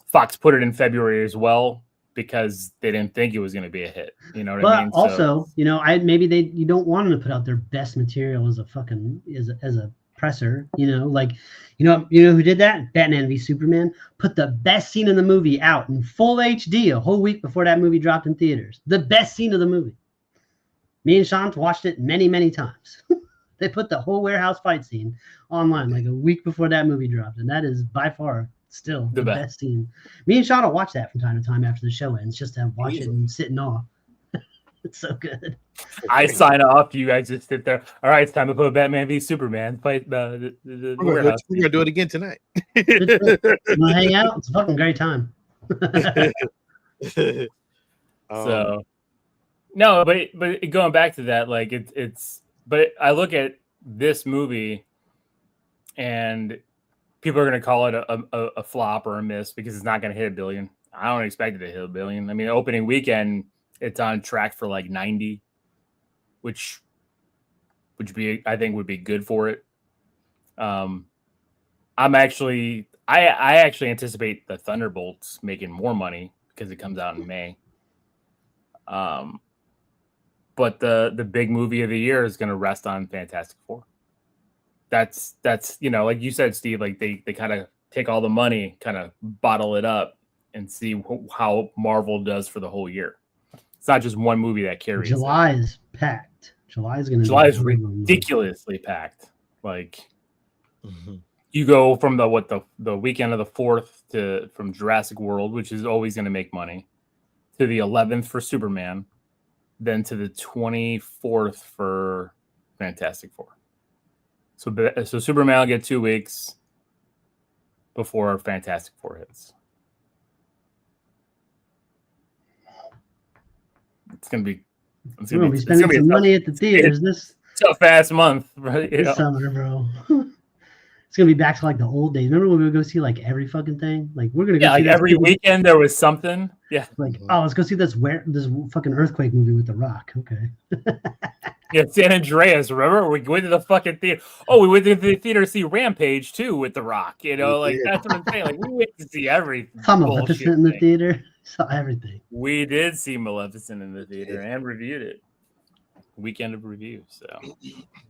Fox put it in February as well because they didn't think it was going to be a hit. You know what I mean? But also, you don't want them to put out their best material as a fucking as a presser. Who did that? Batman v Superman put the best scene in the movie out in full HD a whole week before that movie dropped in theaters. The best scene of the movie. Me and Sean watched it many, many times. They put the whole warehouse fight scene online like a week before that movie dropped, and that is by far still the best scene. Me and Sean will watch that from time to time after the show ends, just to watch it and sit in awe. It's so good. I sign off. You guys just sit there. All right, it's time to put Batman v Superman fight the We're warehouse. gonna do it again tonight. We'll hang out. It's a fucking great time. So no, but going back to that, like it's but I look at this movie and people are going to call it a flop or a miss because it's not going to hit $1 billion. I don't expect it to hit $1 billion. I mean, opening weekend, it's on track for like 90, which be I think would be good for it. I actually anticipate the Thunderbolts making more money because it comes out in May. But the big movie of the year is going to rest on Fantastic Four. That's like you said, Steve, like they kind of take all the money, kind of bottle it up and see how Marvel does for the whole year. It's not just one movie that carries. July is packed. July is ridiculously packed. Like you go from the weekend of the 4th from Jurassic World, which is always going to make money, to the 11th for Superman, then to the 24th for Fantastic Four. So Superman will get 2 weeks before Fantastic Four hits. It's gonna be spending some money at the theaters this tough ass month, right? This summer, bro. It's gonna be back to like the old days. Remember when we would go see like every fucking thing? Like we're gonna go see like every weekend there was something. Yeah. Like, let's go see this fucking earthquake movie with The Rock. Okay. Yeah, San Andreas. Remember, we went to the fucking theater. Oh, we went to the theater to see Rampage too with The Rock. That's what I'm saying. Like we went to see everything. Saw Maleficent in the theater. Saw everything. We did see Maleficent in the theater and reviewed it. Weekend of review. So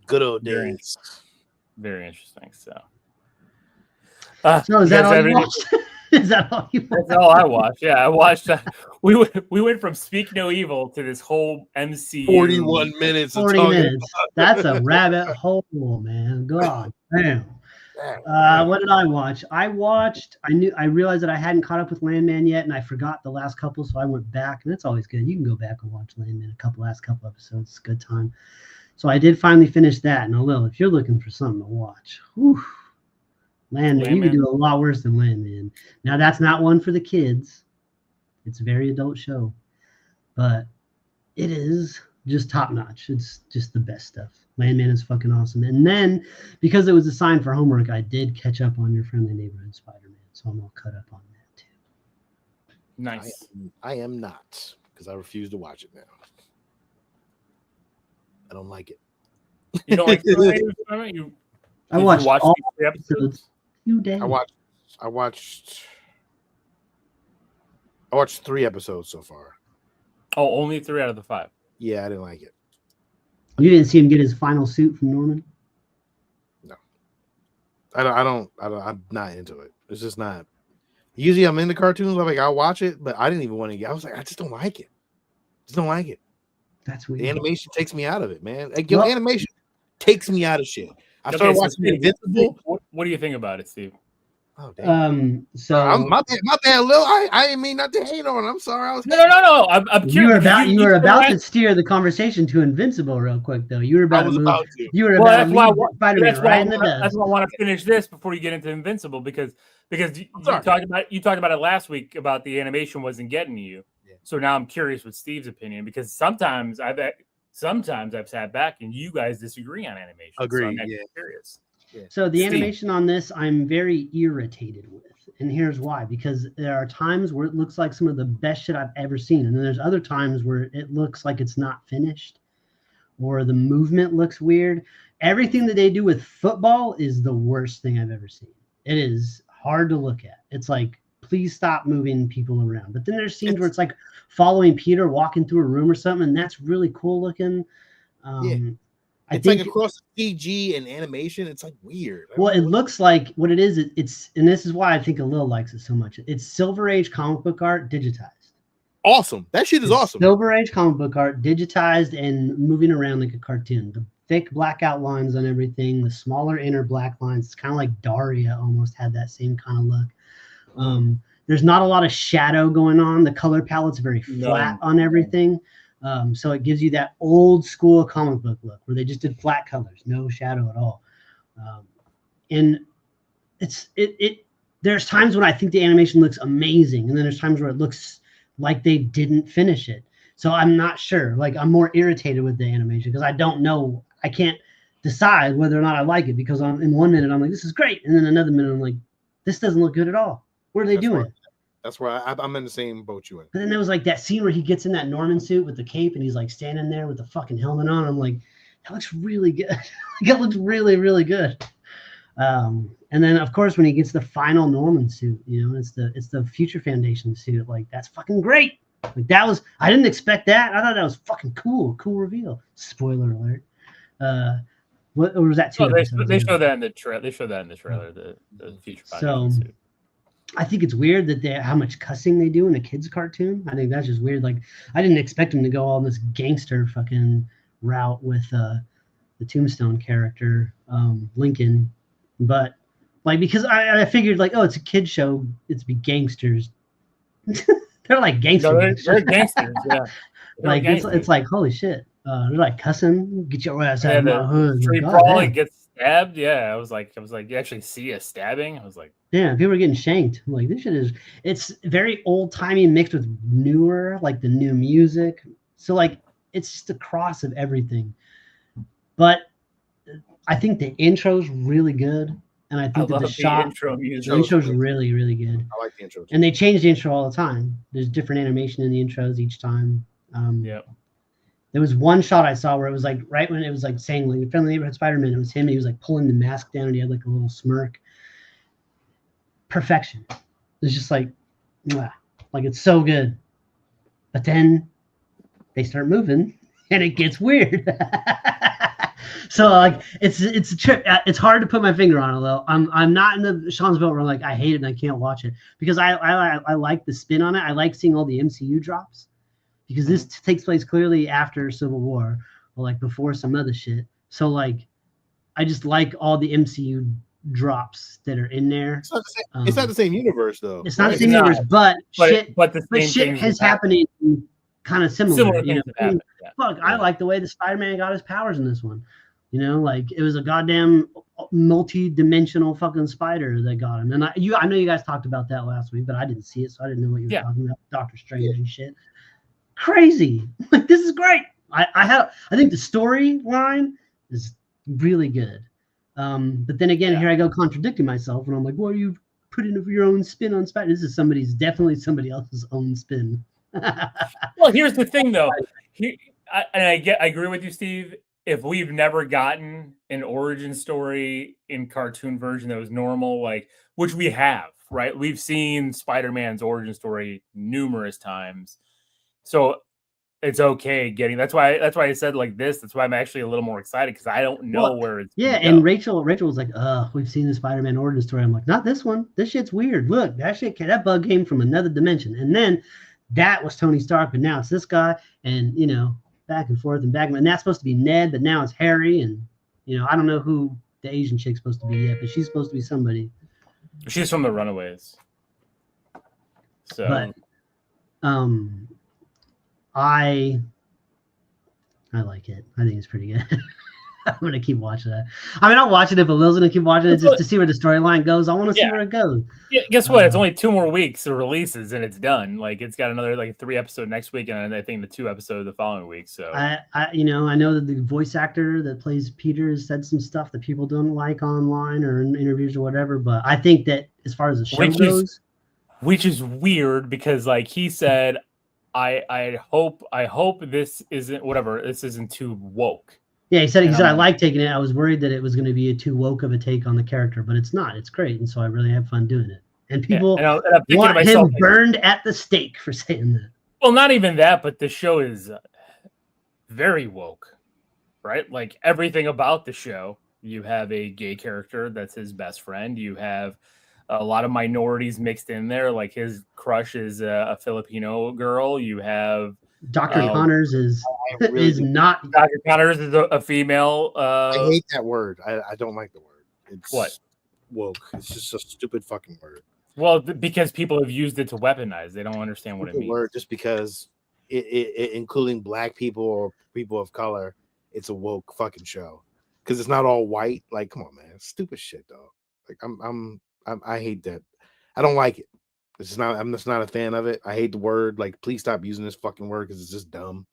good old days. Very interesting. So is that all you watched? Is that all you watched? That's all I watched. Yeah, I watched. We went from Speak No Evil to this whole MCU. 41 minutes. 40 minutes. That's a rabbit hole, man. God damn. What did I watch? I realized that I hadn't caught up with Landman yet, and I forgot the last couple, so I went back, and that's always good. You can go back and watch Landman last couple episodes. It's a good time. So I did finally finish that. Now, Lil, if you're looking for something to watch, Landman, you can do a lot worse than Landman. Now, that's not one for the kids. It's a very adult show, but it is just top notch. It's just the best stuff. Landman is fucking awesome. And then, because it was assigned for homework, I did catch up on Your Friendly Neighborhood Spider-Man, so I'm all caught up on that too. Nice. I am not, because I refuse to watch it now. I don't like it. You don't like it? I watched all 3 episodes. 2 days. I watched 3 episodes so far. Oh, only 3 out of the 5. Yeah, I didn't like it. You didn't see him get his final suit from Norman? No. I'm not into it. It's just not. Usually I'm into cartoons. I'll watch it, but I didn't even want to get. I was like, I just don't like it. That's weird. The animation takes me out of it, man. Like, animation takes me out of shit. I started watching Invincible. What do you think about it, Steve? Oh, damn. So my bad, Lil. I didn't mean not to hate on. I'm sorry. No. I'm curious. You were about to steer the conversation to Invincible real quick, though. You were about to move. You were about to leave Spider-Man right in the dust. That's why I want to finish this before you get into Invincible, because you talked about it last week about the animation wasn't getting to you. Yeah. So now I'm curious with Steve's opinion, because sometimes I've sat back and you guys disagree on animation. Agreed. So I'm curious. Yeah. So the animation on this, I'm very irritated with. And here's why. Because there are times where it looks like some of the best shit I've ever seen. And then there's other times where it looks like it's not finished, or the movement looks weird. Everything that they do with football is the worst thing I've ever seen. It is hard to look at. It's like, please stop moving people around. But then there's scenes where it's like following Peter walking through a room or something, and that's really cool looking. It's like across CG and animation. It's like weird. Well, it looks like what it is. It's and this is why I think Lil likes it so much. It's Silver Age comic book art digitized. Awesome. That shit is awesome. Silver Age comic book art digitized and moving around like a cartoon. The thick black outlines on everything, the smaller inner black lines. It's kind of like Daria almost had that same kind of look. There's not a lot of shadow going on. The color palette's very flat on everything. So it gives you that old school comic book look where they just did flat colors, no shadow at all. And there's times when I think the animation looks amazing, and then there's times where it looks like they didn't finish it. So I'm not sure. Like, I'm more irritated with the animation because I don't know. I can't decide whether or not I like it because in 1 minute I'm like, this is great, and then another minute I'm like, this doesn't look good at all. What are they doing? That's where I'm in the same boat you in. And then there was like that scene where he gets in that Norman suit with the cape and he's like standing there with the fucking helmet on. I'm like, that looks really good. That looks really, really good. And then of course when he gets the final Norman suit, it's the Future Foundation suit. Like, that's fucking great. Like, I didn't expect that. I thought that was fucking cool reveal. Spoiler alert. What or was that two? They show that in the trailer. They show that in the trailer. The Future Foundation suit. I think it's weird that how much cussing they do in a kids cartoon. I think that's just weird. Like, I didn't expect him to go on this gangster fucking route with the Tombstone character, Lincoln, but like, because I figured like, oh, it's a kid show, it's be gangsters. They're like gangsters. No, they're gangsters, yeah. Like it's like, holy shit. They're like cussing, get your ass out of my hood. Tree brawling gets stabbed. Yeah, I was like, you actually see a stabbing? I was like, yeah, people are getting shanked. I'm like, this shit it's very old timey mixed with newer, like the new music. So like, it's just a cross of everything. But I think the intro's really good, and I think that the intro's really, really good. I like the intro too. And they change the intro all the time. There's different animation in the intros each time. There was one shot I saw where it was like right when it was like saying like Friendly Neighborhood Spider-Man, it was him, and he was like pulling the mask down and he had like a little smirk. Perfection. It's just like, mwah. Like, it's so good. But then they start moving and it gets weird. So like, it's a trip. It's hard to put my finger on it though. I'm not in the Sean's boat where I'm like, I hate it and I can't watch it, because I like the spin on it. I like seeing all the MCU drops, because this takes place clearly after Civil War, or like before some other shit. So like, I just like all the MCU drops that are in there. It's not the same universe though. It's not the same universe, but shit is happening kind of similar. Fuck, I like the way the Spider-Man got his powers in this one. Like, it was a goddamn multi-dimensional fucking spider that got him. And I know you guys talked about that last week, but I didn't see it, so I didn't know what you were talking about. Doctor Strange and shit. Crazy. Like, this is great. I think the storyline is really good. But then again, here I go contradicting myself, and I'm like, well, you put in your own spin on Spider. This is definitely somebody else's own spin. Well, here's the thing though. I agree with you, Steve. If we've never gotten an origin story in cartoon version that was normal, like, which we have, right? We've seen Spider-Man's origin story numerous times. So it's okay getting, that's why I said like this. That's why I'm actually a little more excited, because I don't know where it's and Rachel was like, we've seen the Spider-Man origin story. I'm like, not this one. This shit's weird. Look, that bug came from another dimension. And then that was Tony Stark, but now it's this guy, and back and forth and back, and that's supposed to be Ned, but now it's Harry, and I don't know who the Asian chick's supposed to be yet, but she's supposed to be somebody. She's from the Runaways. So, but I like it. I think it's pretty good. I'm gonna keep watching that. I mean, I'll watch it if Lil's gonna keep watching it just to see where the storyline goes. I want to see where it goes. Yeah, guess what? It's only 2 more weeks of releases and it's done. Like, it's got another like 3 episode next week, and I think the 2 episode the following week. So I know that the voice actor that plays Peter has said some stuff that people don't like online or in interviews or whatever. But I think that as far as the show goes, which is weird, because like he said, I hope this isn't too woke. Yeah, he said I like taking it. I was worried that it was going to be too woke of a take on the character, but it's not. It's great, and so I really have fun doing it. And people want him burned at the stake for saying that. Well, not even that, but the show is very woke, right? Like, everything about the show. You have a gay character that's his best friend. You have a lot of minorities mixed in there. Like, his crush is a Filipino girl. You have Dr. Connors is not. Dr. Connors is a female. I hate that word. I don't like the word. It's what? Woke. It's just a stupid fucking word. Well, because people have used it to weaponize. They don't understand what it means. Word just because it including black people or people of color, it's a woke fucking show. Because it's not all white. Like, come on, man. Stupid shit, though. Like, I hate that. I don't like it. It's just not. I'm just not a fan of it. I hate the word. Like, please stop using this fucking word because it's just dumb.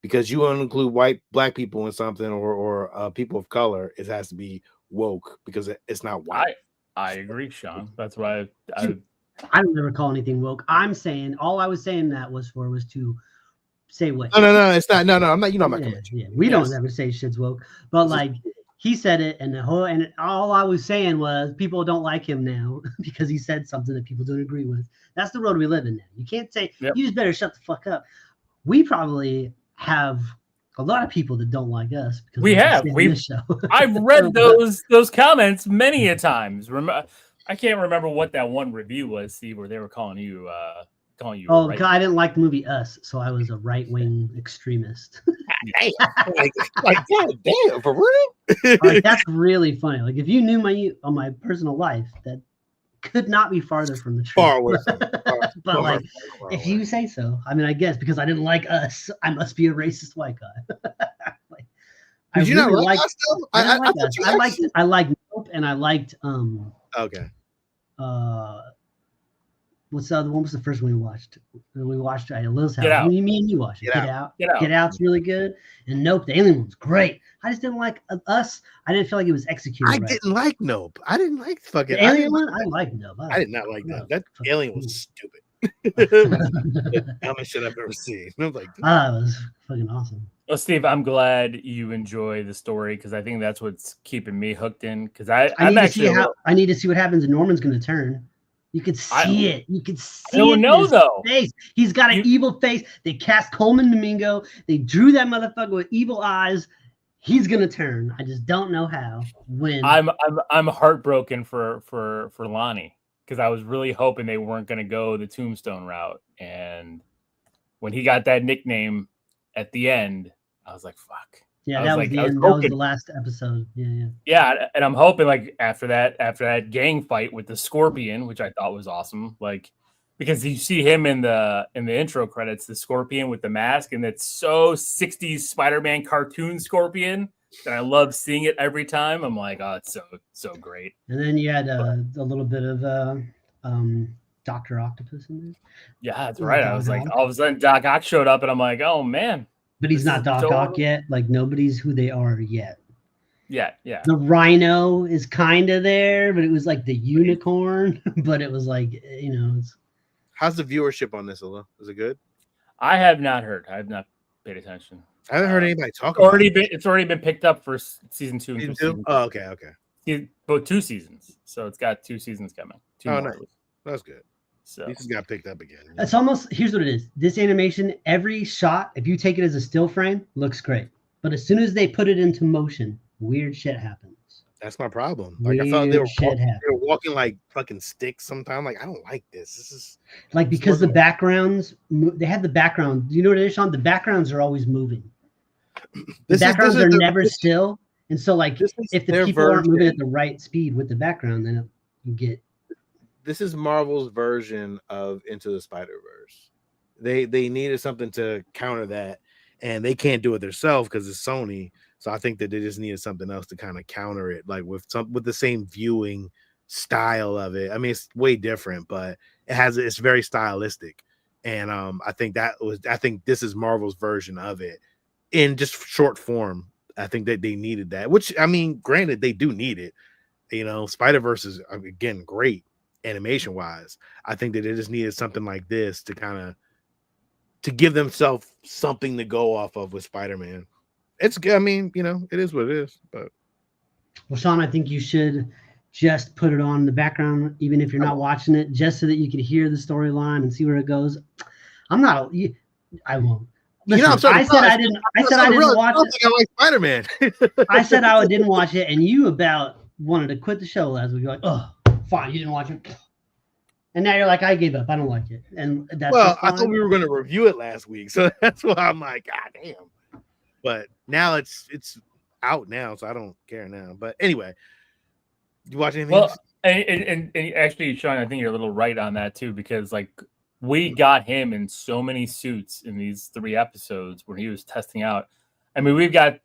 Because you want to include black people in something or people of color, it has to be woke because it's not white. I agree, Sean. That's why I don't never call anything woke. I'm saying all I was saying that was to say what. No, it's not. No, I'm not. You know, I'm not coming. Yeah, we don't ever say shit's woke, but like he said it, and all I was saying was people don't like him now because he said something that people don't agree with. That's the world we live in now. You can't say you just better shut the fuck up. We probably have a lot of people that don't like us because I've read those comments many a times. I can't remember what that one review was, Steve, where they were calling you. Oh, right. I didn't like the movie Us, so I was a right-wing extremist. like God damn, for real? Like, that's really funny. Like, if you knew my personal life, that could not be farther from the truth. Far away. But like, if you say so, I mean, I guess because I didn't like Us, I must be a racist white guy. Like, did you really not like Us though? I liked Nope, and I liked Okay. What's the other one? Was the first one we watched? We watched at Lil's house. Get Out. Me and you watched it. Get Out. Get Out's really good. And Nope, the alien one's great. I just didn't like Us. I didn't feel like it was executed. I didn't like Nope. I didn't like fucking the alien one. I liked Nope. I did not like that. That alien was stupid. The dumbest shit I've ever seen. I was like, it was fucking awesome. Well, Steve, I'm glad you enjoy the story because I think that's what's keeping me hooked in. Because I need to see what happens. And Norman's going to turn. You could see it. You could see I don't it know, in his though. face. He's got an evil face. They cast Coleman Domingo. They drew that motherfucker with evil eyes. He's gonna turn. I just don't know how. When I'm heartbroken for Lonnie because I was really hoping they weren't gonna go the Tombstone route. And when he got that nickname at the end, I was like, "Fuck." Yeah, that was the end. That was the last episode. Yeah, and I'm hoping like after that gang fight with the Scorpion, which I thought was awesome, like because you see him in the intro credits, the Scorpion with the mask, and it's so 60s Spider-Man cartoon Scorpion that I love seeing it every time. I'm like, oh, it's so great. And then you had a little bit of Dr. Octopus in there. Yeah, that's right. I was like, all of a sudden Doc Ock showed up, and I'm like, oh man. But he's not Doc Ock yet. Like, nobody's who they are yet. Yeah. The Rhino is kind of there, but it was like the unicorn. But it was like, it's... How's the viewership on this, Ella? Is it good? I have not heard. I have not paid attention. I haven't heard anybody talk about it. It's already been picked up for season 2. Season 2? Oh, okay. Both 2 seasons. So it's got 2 seasons coming. 2 more. Nice. That's good. So this has got picked up again. It's almost, here's what it is. This animation, every shot, if you take it as a still frame, looks great. But as soon as they put it into motion, weird shit happens. That's my problem. Like, I thought they were walking like fucking sticks sometimes. Like, I don't like this. This is like, because the backgrounds, they have the background. You know what it is, Sean? The backgrounds are always moving. The backgrounds are never still. And so, like, if the people aren't moving at the right speed with the background, then you get... This is Marvel's version of Into the Spider-Verse. They needed something to counter that, and they can't do it themselves because it's Sony. So I think that they just needed something else to kind of counter it, like with the same viewing style of it. I mean, it's way different, but it's very stylistic. And I think this is Marvel's version of it in just short form. I think that they needed that, which, I mean, granted, they do need it. Spider-Verse is, again, great animation wise. I think that they just needed something like this to give themselves something to go off of with Spider-Man. It's good. I mean, it is what it is. But well, Sean, I think you should just put it on the background, even if you're not watching it, just so that you can hear the storyline and see where it goes. I won't. Listen, I said I didn't watch it. I like Spider-Man. I said I didn't watch it, and you about wanted to quit the show last week. You're like, oh, fine, you didn't watch it. And now you're like, I gave up. I don't like it. And that's I thought we were going to review it last week, so that's why I'm like, God damn. But now it's out now, so I don't care now. But anyway, you watch anything? Well, and actually, Sean, I think you're a little right on that too, because like we got him in so many suits in these 3 episodes when he was testing out. I mean, we've got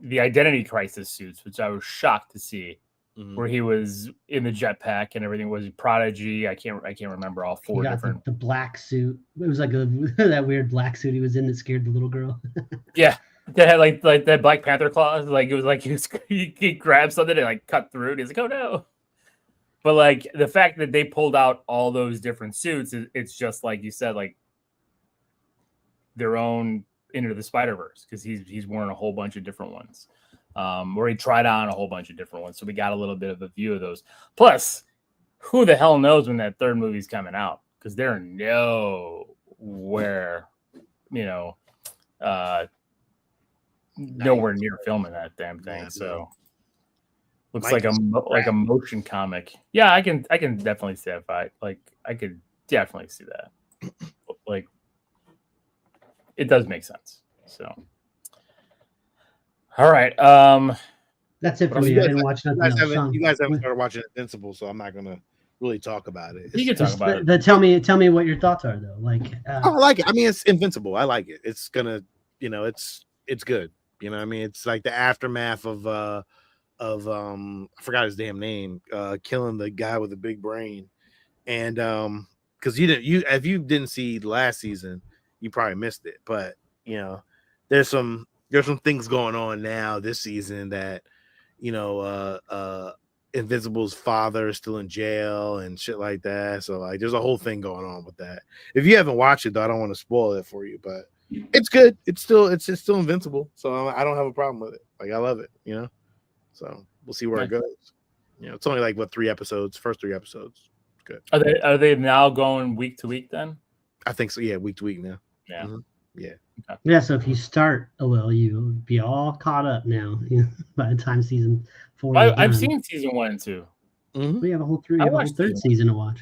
the Identity Crisis suits, which I was shocked to see. where he was in the jetpack and everything. Was Prodigy? I can't remember all He four got different. the black suit. It was like that weird black suit he was in that scared the little girl. Yeah, they had like that Black Panther claws. Like it was like he grabbed something and like cut through it. He's like, oh no. But like the fact that they pulled out all those different suits, it's just like you said, like their own Into the Spider-Verse, because he's worn a whole bunch of different ones. Where he tried on a whole bunch of different ones. So we got a little bit of a view of those. Plus, who the hell knows when that third movie's coming out? Because they're nowhere, nowhere near filming that damn thing. Yeah, so looks like a motion comic. Yeah, I can definitely see that fight. Like I could definitely see that. Like it does make sense. So. All right. That's it for me. I didn't watch nothing else. You guys haven't started watching Invincible, so I'm not gonna really talk about it. You can talk about it. Tell me what your thoughts are though. Like, I like it. I mean, it's Invincible. I like it. It's gonna, it's good. I mean, it's like the aftermath of I forgot his damn name, killing the guy with the big brain, and because if you didn't see the last season, you probably missed it. But there's some things going on now this season that Invincible's father is still in jail and shit like that. So like there's a whole thing going on with that. If you haven't watched it though, I don't want to spoil it for you, but it's good. It's still Invincible. So I don't have a problem with it. Like I love it, So we'll see where it goes. It's only like first 3 episodes. It's good. Are they now going week to week then? I think so. Yeah, week to week now. Yeah. Mm-hmm. Yeah. Okay. Yeah. So if you start you'll be all caught up now. By the time season 4. I've seen season 1 and 2. Mm-hmm. We have a whole third season to watch.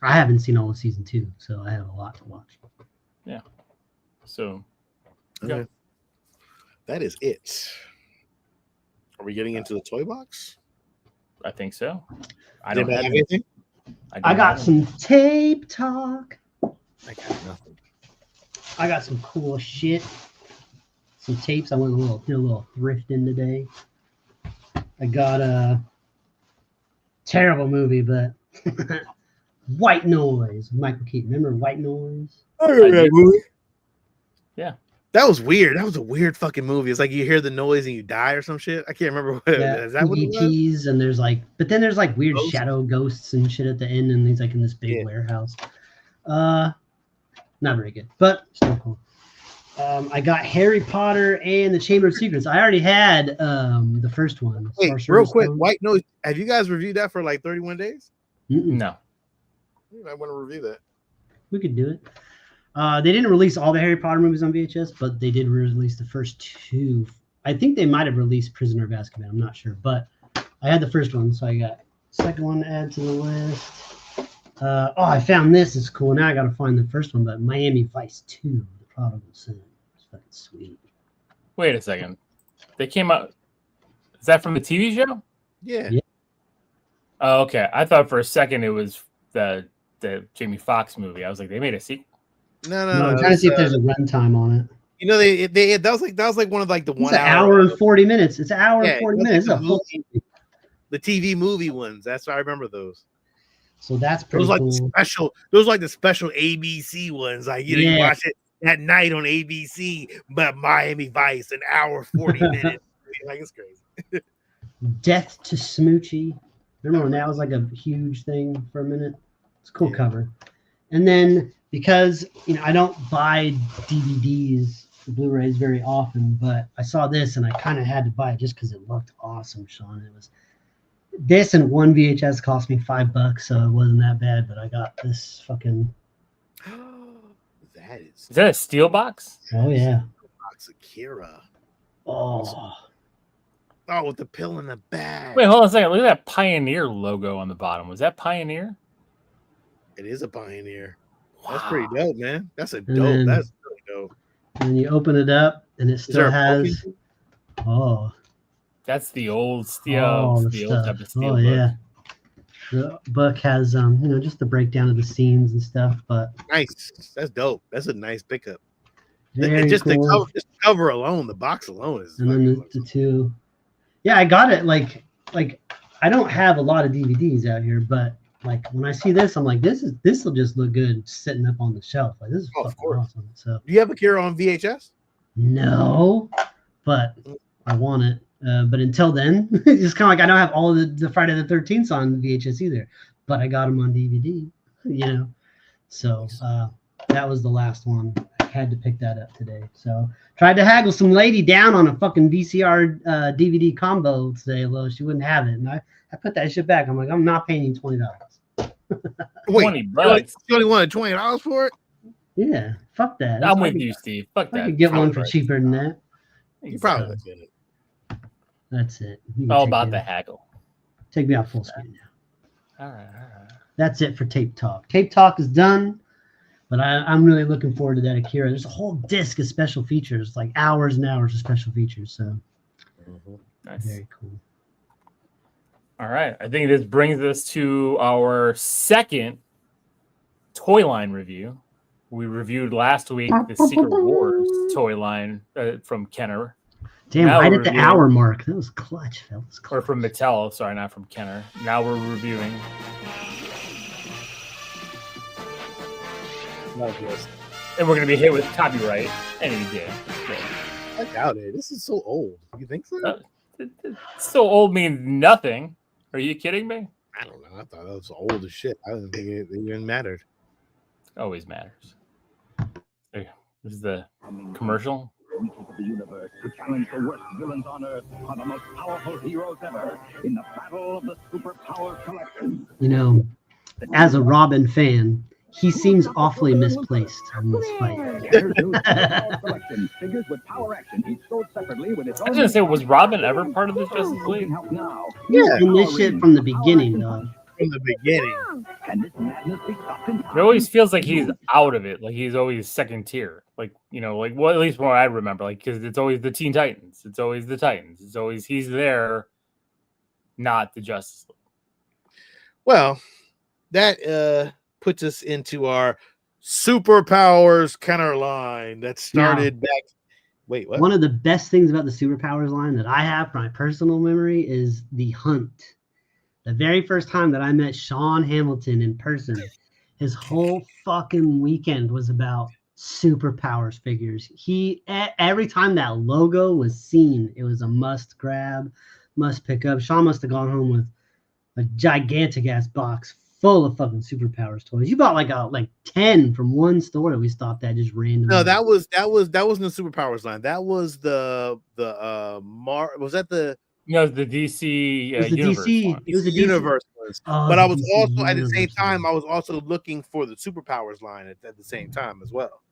I haven't seen all of season 2, so I have a lot to watch. Yeah. So. Okay. That is it. Are we getting into the toy box? I think so. I don't have anything. I got some tape talk. I got nothing. I got some cool shit. Some tapes. I went a little thrifting today. I got a terrible movie, but White Noise. Michael Keaton. Remember White Noise? I remember that movie. Yeah. That was weird. That was a weird fucking movie. It's like you hear the noise and you die or some shit. I can't remember what is that what it was? And there's like weird shadow ghosts and shit at the end, and he's like in this big warehouse. Not very good, but still cool. I got Harry Potter and the Chamber of Secrets. I already had the first one. Wait, real quick, White Noise. Have you guys reviewed that for like 31 days? No. I want to review that. We could do it. They didn't release all the Harry Potter movies on VHS, but they did release the first 2. I think they might have released Prisoner of Azkaban. I'm not sure, but I had the first one, so I got second one to add to the list. I found this. It's cool. Now I got to find the first one, but Miami Vice 2, The Prodigal Son. It's fucking sweet. Wait a second. They came out. Is that from the TV show? Yeah. Oh, okay. I thought for a second it was the Jamie Foxx movie. I was like, they made a sequel. No. I'm trying to see if there's a runtime on it. That was like one of like the 1 hour and 40 minutes. It's an hour and 40 minutes. The TV movie ones. That's why I remember those. So that's pretty cool. Those like the special ABC ones. Like you watch it at night on ABC, but Miami Vice, an hour 40 minutes. Like it's crazy. Death to Smoochie. Remember when that was like a huge thing for a minute? It's a cool cover. And then because I don't buy DVDs, Blu-rays very often, but I saw this and I kind of had to buy it just because it looked awesome, Sean. It was this and one VHS cost me $5, so it wasn't that bad. But I got this fucking. Is that a steel box? Oh yeah. Box Akira. Oh, with the pill in the bag. Wait, hold on a second. Look at that Pioneer logo on the bottom. Was that Pioneer? It is a Pioneer. Wow. That's pretty dope, man. That's that's really dope. And you open it up, and it still has. That's the old steel. The old type of steel. Oh yeah. The book has just the breakdown of the scenes and stuff, but nice. That's dope. That's a nice pickup. Just cool. the cover alone, the box alone is. And then the 2. Yeah, I got it like like I don't have a lot of DVDs out here, but like when I see this, I'm like, this will just look good sitting up on the shelf. Like this is of fucking course. awesome. So Do you have Akira on VHS? no, but I want it. But until then, it's kind of like I don't have all of the Friday the 13th on VHS either, but I got them on DVD, you know. So that was the last one. I had to pick that up today. So tried to haggle some lady down on a fucking VCR DVD combo today, although she wouldn't have it. And I put that shit back. I'm like, I'm not paying you $20. Wait, $20. you only wanted $20 for it? Yeah, fuck that. I'm with you, Steve. Fuck I that. could get one Probably for right. cheaper than that. You probably would get it. That's it. You can All take about me the out- haggle. Take me out full screen now. All right. That's it for Tape Talk. Tape Talk is done, but I'm really looking forward to that Akira. There's a whole disc of special features, like hours and hours of special features. So Nice. very cool. All right. I think this brings us to our second toy line review. We reviewed last week the Secret Wars toy line from Kenner. Damn, Now right we're at the reviewing- hour mark. That was clutch, fellas. Or Clutch. from Mattel. Sorry, not from Kenner. Now we're reviewing. And we're going to be hit with copyright any day. I doubt it. This is so old. You think so? So old means nothing. Are you kidding me? I don't know. I thought that was old as shit. I didn't think it even mattered. Always matters. There, this is the commercial. The universe to challenge the worst villains on Earth are the most powerful heroes ever in the battle of the superpower collection. You know, as a Robin fan, he seems awfully misplaced in this fight. Collection figures with power action, each sold separately with its I was going to say, was Robin ever part of the Justice League? now. Yeah. In this shit from the beginning, though. From the beginning. Can this madness be stopped in time? It always feels like he's out of it. Like he's always second tier. Like, you know, like well, at least what I remember. Like, because it's always the Teen Titans. It's always the Titans. It's always he's there, not the Justice League. Well, that puts us into our superpowers Kenner line that started back. Wait, what? One of the best things about the Superpowers line that I have from my personal memory is the hunt. The very first time that I met Sean Hamilton in person, his whole fucking weekend was about Superpowers figures. Every time that logo was seen, it was a must grab, must pick up. Sean must have gone home with a gigantic ass box full of fucking Superpowers toys. You bought like 10 from one store that we stopped at just randomly. No, that wasn't the superpowers line. That was the was that the No, the DC It was the universe DC. one. It was the DC. universe ones. Oh, But the I was DC also at the same universe time, one. I was also looking for the superpowers line at the same time as well.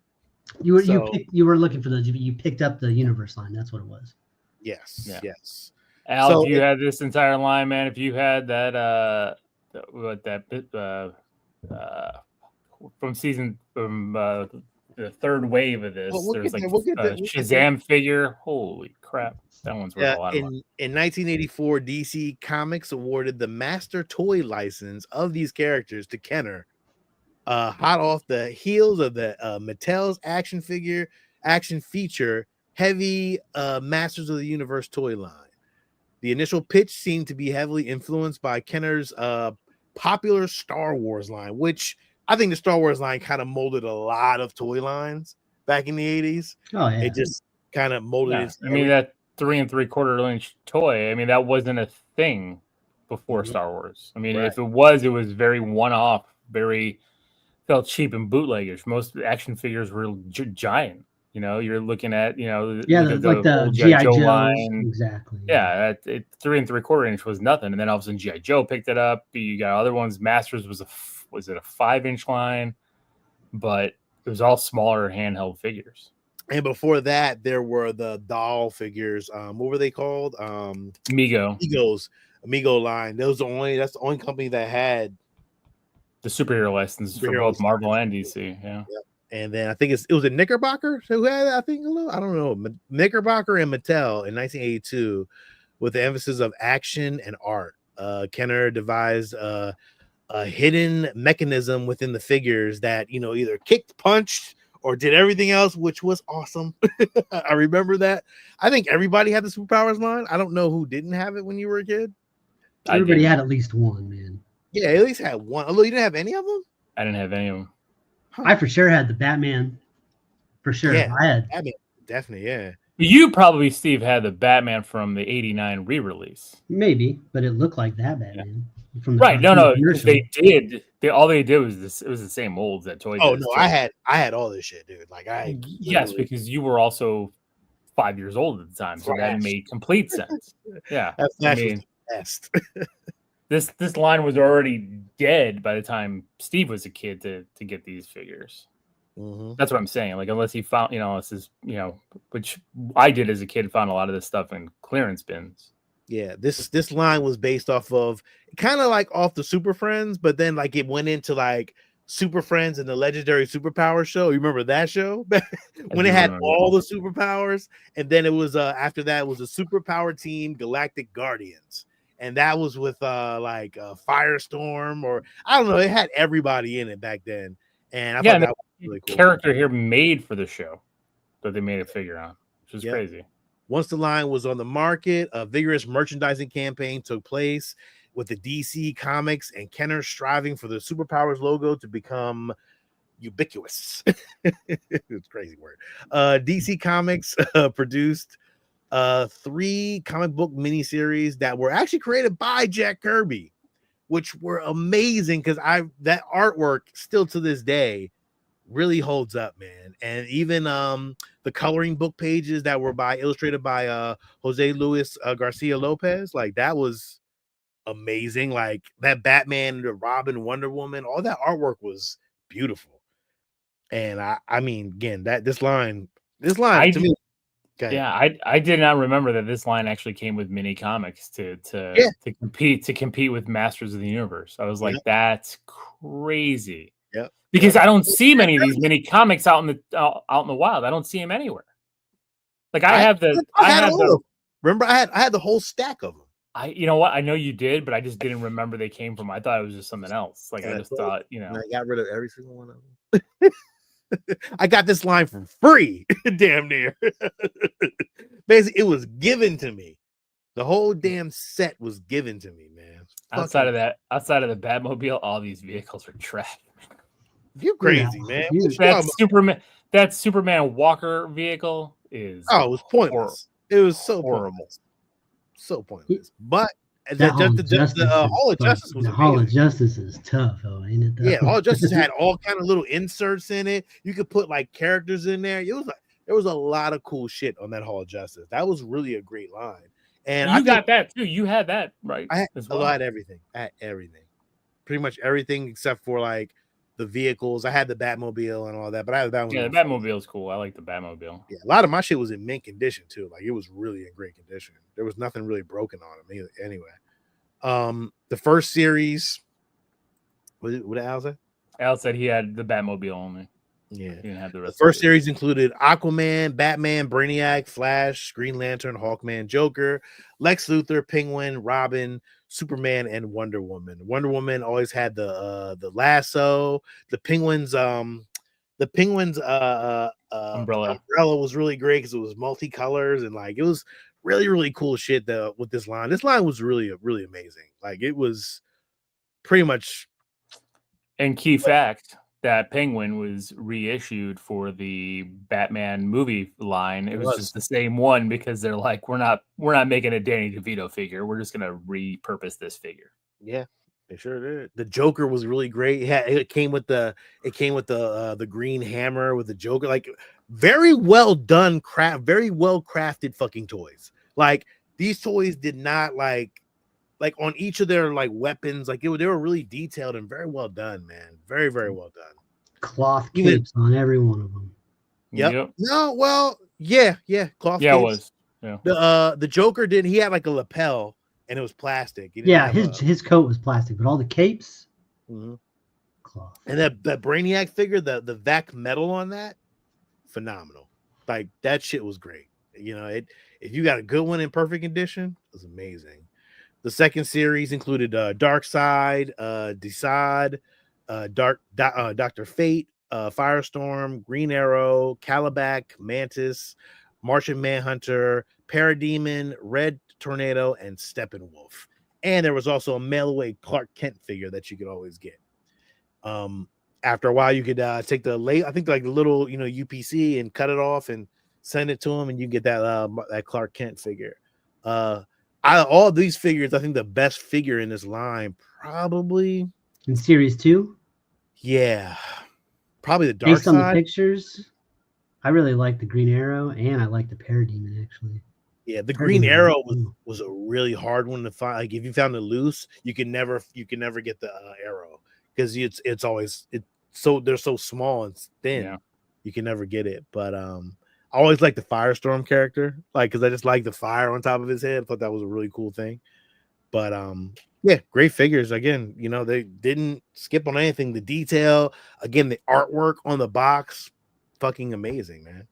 You were so- you were looking for those. You picked up the universe line. That's what it was. Yes, Yeah. yes. Al, So if you it- had this entire line, man, if you had that from the third wave of this, Well, we'll there's get like there, we'll get there, a we'll get Shazam figure. Holy crap. That one's worth Yeah, a lot of money. in 1984, DC Comics awarded the master toy license of these characters to Kenner, hot off the heels of the Mattel's action feature, heavy Masters of the Universe toy line. The initial pitch seemed to be heavily influenced by Kenner's popular Star Wars line, which I think the Star Wars line kind of molded a lot of toy lines back in the 80s. Oh yeah. It just kind of molded Yeah, it. I mean, that 3 3/4 inch toy, I mean, that wasn't a thing before Mhm. Star Wars. I mean, Right. if it was very one-off, very felt cheap and bootleggish. Most action figures were giant. You know, you're looking at, yeah, look at like the old GI Joe line. exactly. Yeah, 3 3/4 inch was nothing, and then all of a sudden GI Joe picked it up. You got other ones. Masters was it a 5-inch line, but it was all smaller handheld figures. And before that, there were the doll figures. What were they called? Mego, Amigo line. That's the only company that had. the superhero license for Superhero both Marvel and DC. Yeah. And then I think it was a Knickerbocker who had, I think, I don't know, Knickerbocker and Mattel in 1982, with the emphasis of action and art. Kenner devised a hidden mechanism within the figures that either kicked, punched, or did everything else, which was awesome. I remember that. I think everybody had the superpowers line. I don't know who didn't have it when you were a kid. Everybody had at least one, man. Yeah, at least had one. Although you didn't have any of them. I didn't have any of them. Huh. I for sure had the Batman. For sure, Yeah, I had. Batman, definitely. Yeah. You probably, Steve, had the Batman from the '89 re-release. Maybe, but it looked like that Batman from the Right? No, commercial. they did. All they did was this. It was the same molds that Toy. Oh did, no, too. I had all this shit, dude. Like yes, because you were also 5 years old at the time, so that made complete sense. Yeah, that Flash was the best. this line was already dead by the time Steve was a kid to get these figures. Mm-hmm. That's what I'm saying. Like, unless he found, this is, which I did as a kid, found a lot of this stuff in clearance bins. Yeah, this line was based off of kind of like off the Super Friends, but then like it went into like Super Friends and the Legendary Superpower show. You remember that show when it had all the superpowers, and then it was after that it was a Superpower Team Galactic Guardians, and that was with Firestorm, or I don't know. It had everybody in it back then, and I thought that was really cool. Character here made for the show that they made a figure on, which is crazy. Once the line was on the market, a vigorous merchandising campaign took place with the DC Comics and Kenner striving for the Superpowers logo to become ubiquitous. It's a crazy word. DC Comics produced 3 comic book miniseries that were actually created by Jack Kirby, which were amazing because that artwork still to this day really holds up, man. And even the coloring book pages that were illustrated by Jose Luis Garcia Lopez, like that was amazing. Like that Batman, the Robin, Wonder Woman, all that artwork was beautiful. And I mean, again, this line to me. Yeah, I did not remember that this line actually came with mini comics to compete with Masters of the Universe. I was like, that's crazy. Yeah. Because I don't see many of these mini comics out in the wild. I don't see them anywhere. Like I had remember I had the whole stack of them. You know what? I know you did, but I just didn't remember they came from. I thought it was just something else. Like I just thought, and I got rid of every single one of them. I got this line for free, damn near. Basically, it was given to me. The whole damn set was given to me, man. Outside of the Batmobile, all these vehicles are trash. You're crazy, man. That Superman Walker vehicle is it was pointless. Horrible. It was so horrible, so pointless. But the Hall of Justice was the Hall of Justice is tough, though, ain't it? Yeah, Hall of Justice had all kind of little inserts in it. You could put like characters in there. It was like there was a lot of cool shit on that Hall of Justice. That was really a great line. And I got that too. You had that, right? I had everything. I had everything, pretty much everything except for like the vehicles. I had the Batmobile and all that, but I had the Batmobile. Yeah, the Batmobile is cool. I like the Batmobile. Yeah, a lot of my shit was in mint condition too. Like it was really in great condition. There was nothing really broken on them anyway. The first series, what did Al say? Al said he had the Batmobile only. Yeah, he didn't have the rest. The first series included Aquaman, Batman, Brainiac, Flash, Green Lantern, Hawkman, Joker, Lex Luthor, Penguin, Robin, Superman, and Wonder Woman. Wonder Woman always had the lasso. The Penguin's umbrella was really great because it was multicolors and like it was really, really cool shit with this line. This line was really, really amazing. Like it was pretty much. And key fact, that Penguin was reissued for the Batman movie line. It was just the same one because they're like, we're not making a Danny DeVito figure. We're just gonna repurpose this figure. Yeah, they sure did. The Joker was really great. It came with the green hammer with the Joker. Like very well done very well crafted fucking toys. Like these toys did not like on each of their like weapons, like they were really detailed and very well done, man. Very, very well done. Cloth capes on every one of them. Yep. No, well, yeah. Cloth. Yeah, capes. It was. Yeah. The Joker he had like a lapel and it was plastic. His coat was plastic, but all the capes, cloth. And that Brainiac figure, the vac metal on that, phenomenal. Like that shit was great. You know, if you got a good one in perfect condition, it was amazing. The second series included Darkseid, Desaad, Dr. Fate, Firestorm, Green Arrow, Calabac, Mantis, Martian Manhunter, Parademon, Red Tornado, and Steppenwolf. And there was also a mail-away Clark Kent figure that you could always get. After a while, you could take the I think like the little UPC and cut it off and send it to him, and you get that Clark Kent figure. All these figures, I think the best figure in this line probably in series 2. Yeah, probably the Dark Based on the Side. pictures, I really like the Green Arrow, and I like the Parademon actually. Yeah, the Green Arrow was a really hard one to find. Like if you found it loose, you can never get the arrow because it's always they're so small and thin. Yeah. You can never get it. But I always like the Firestorm character, like because I just like the fire on top of his head. I thought that was a really cool thing. But yeah, great figures. Again, they didn't skip on anything. The detail, again, the artwork on the box, fucking amazing, man.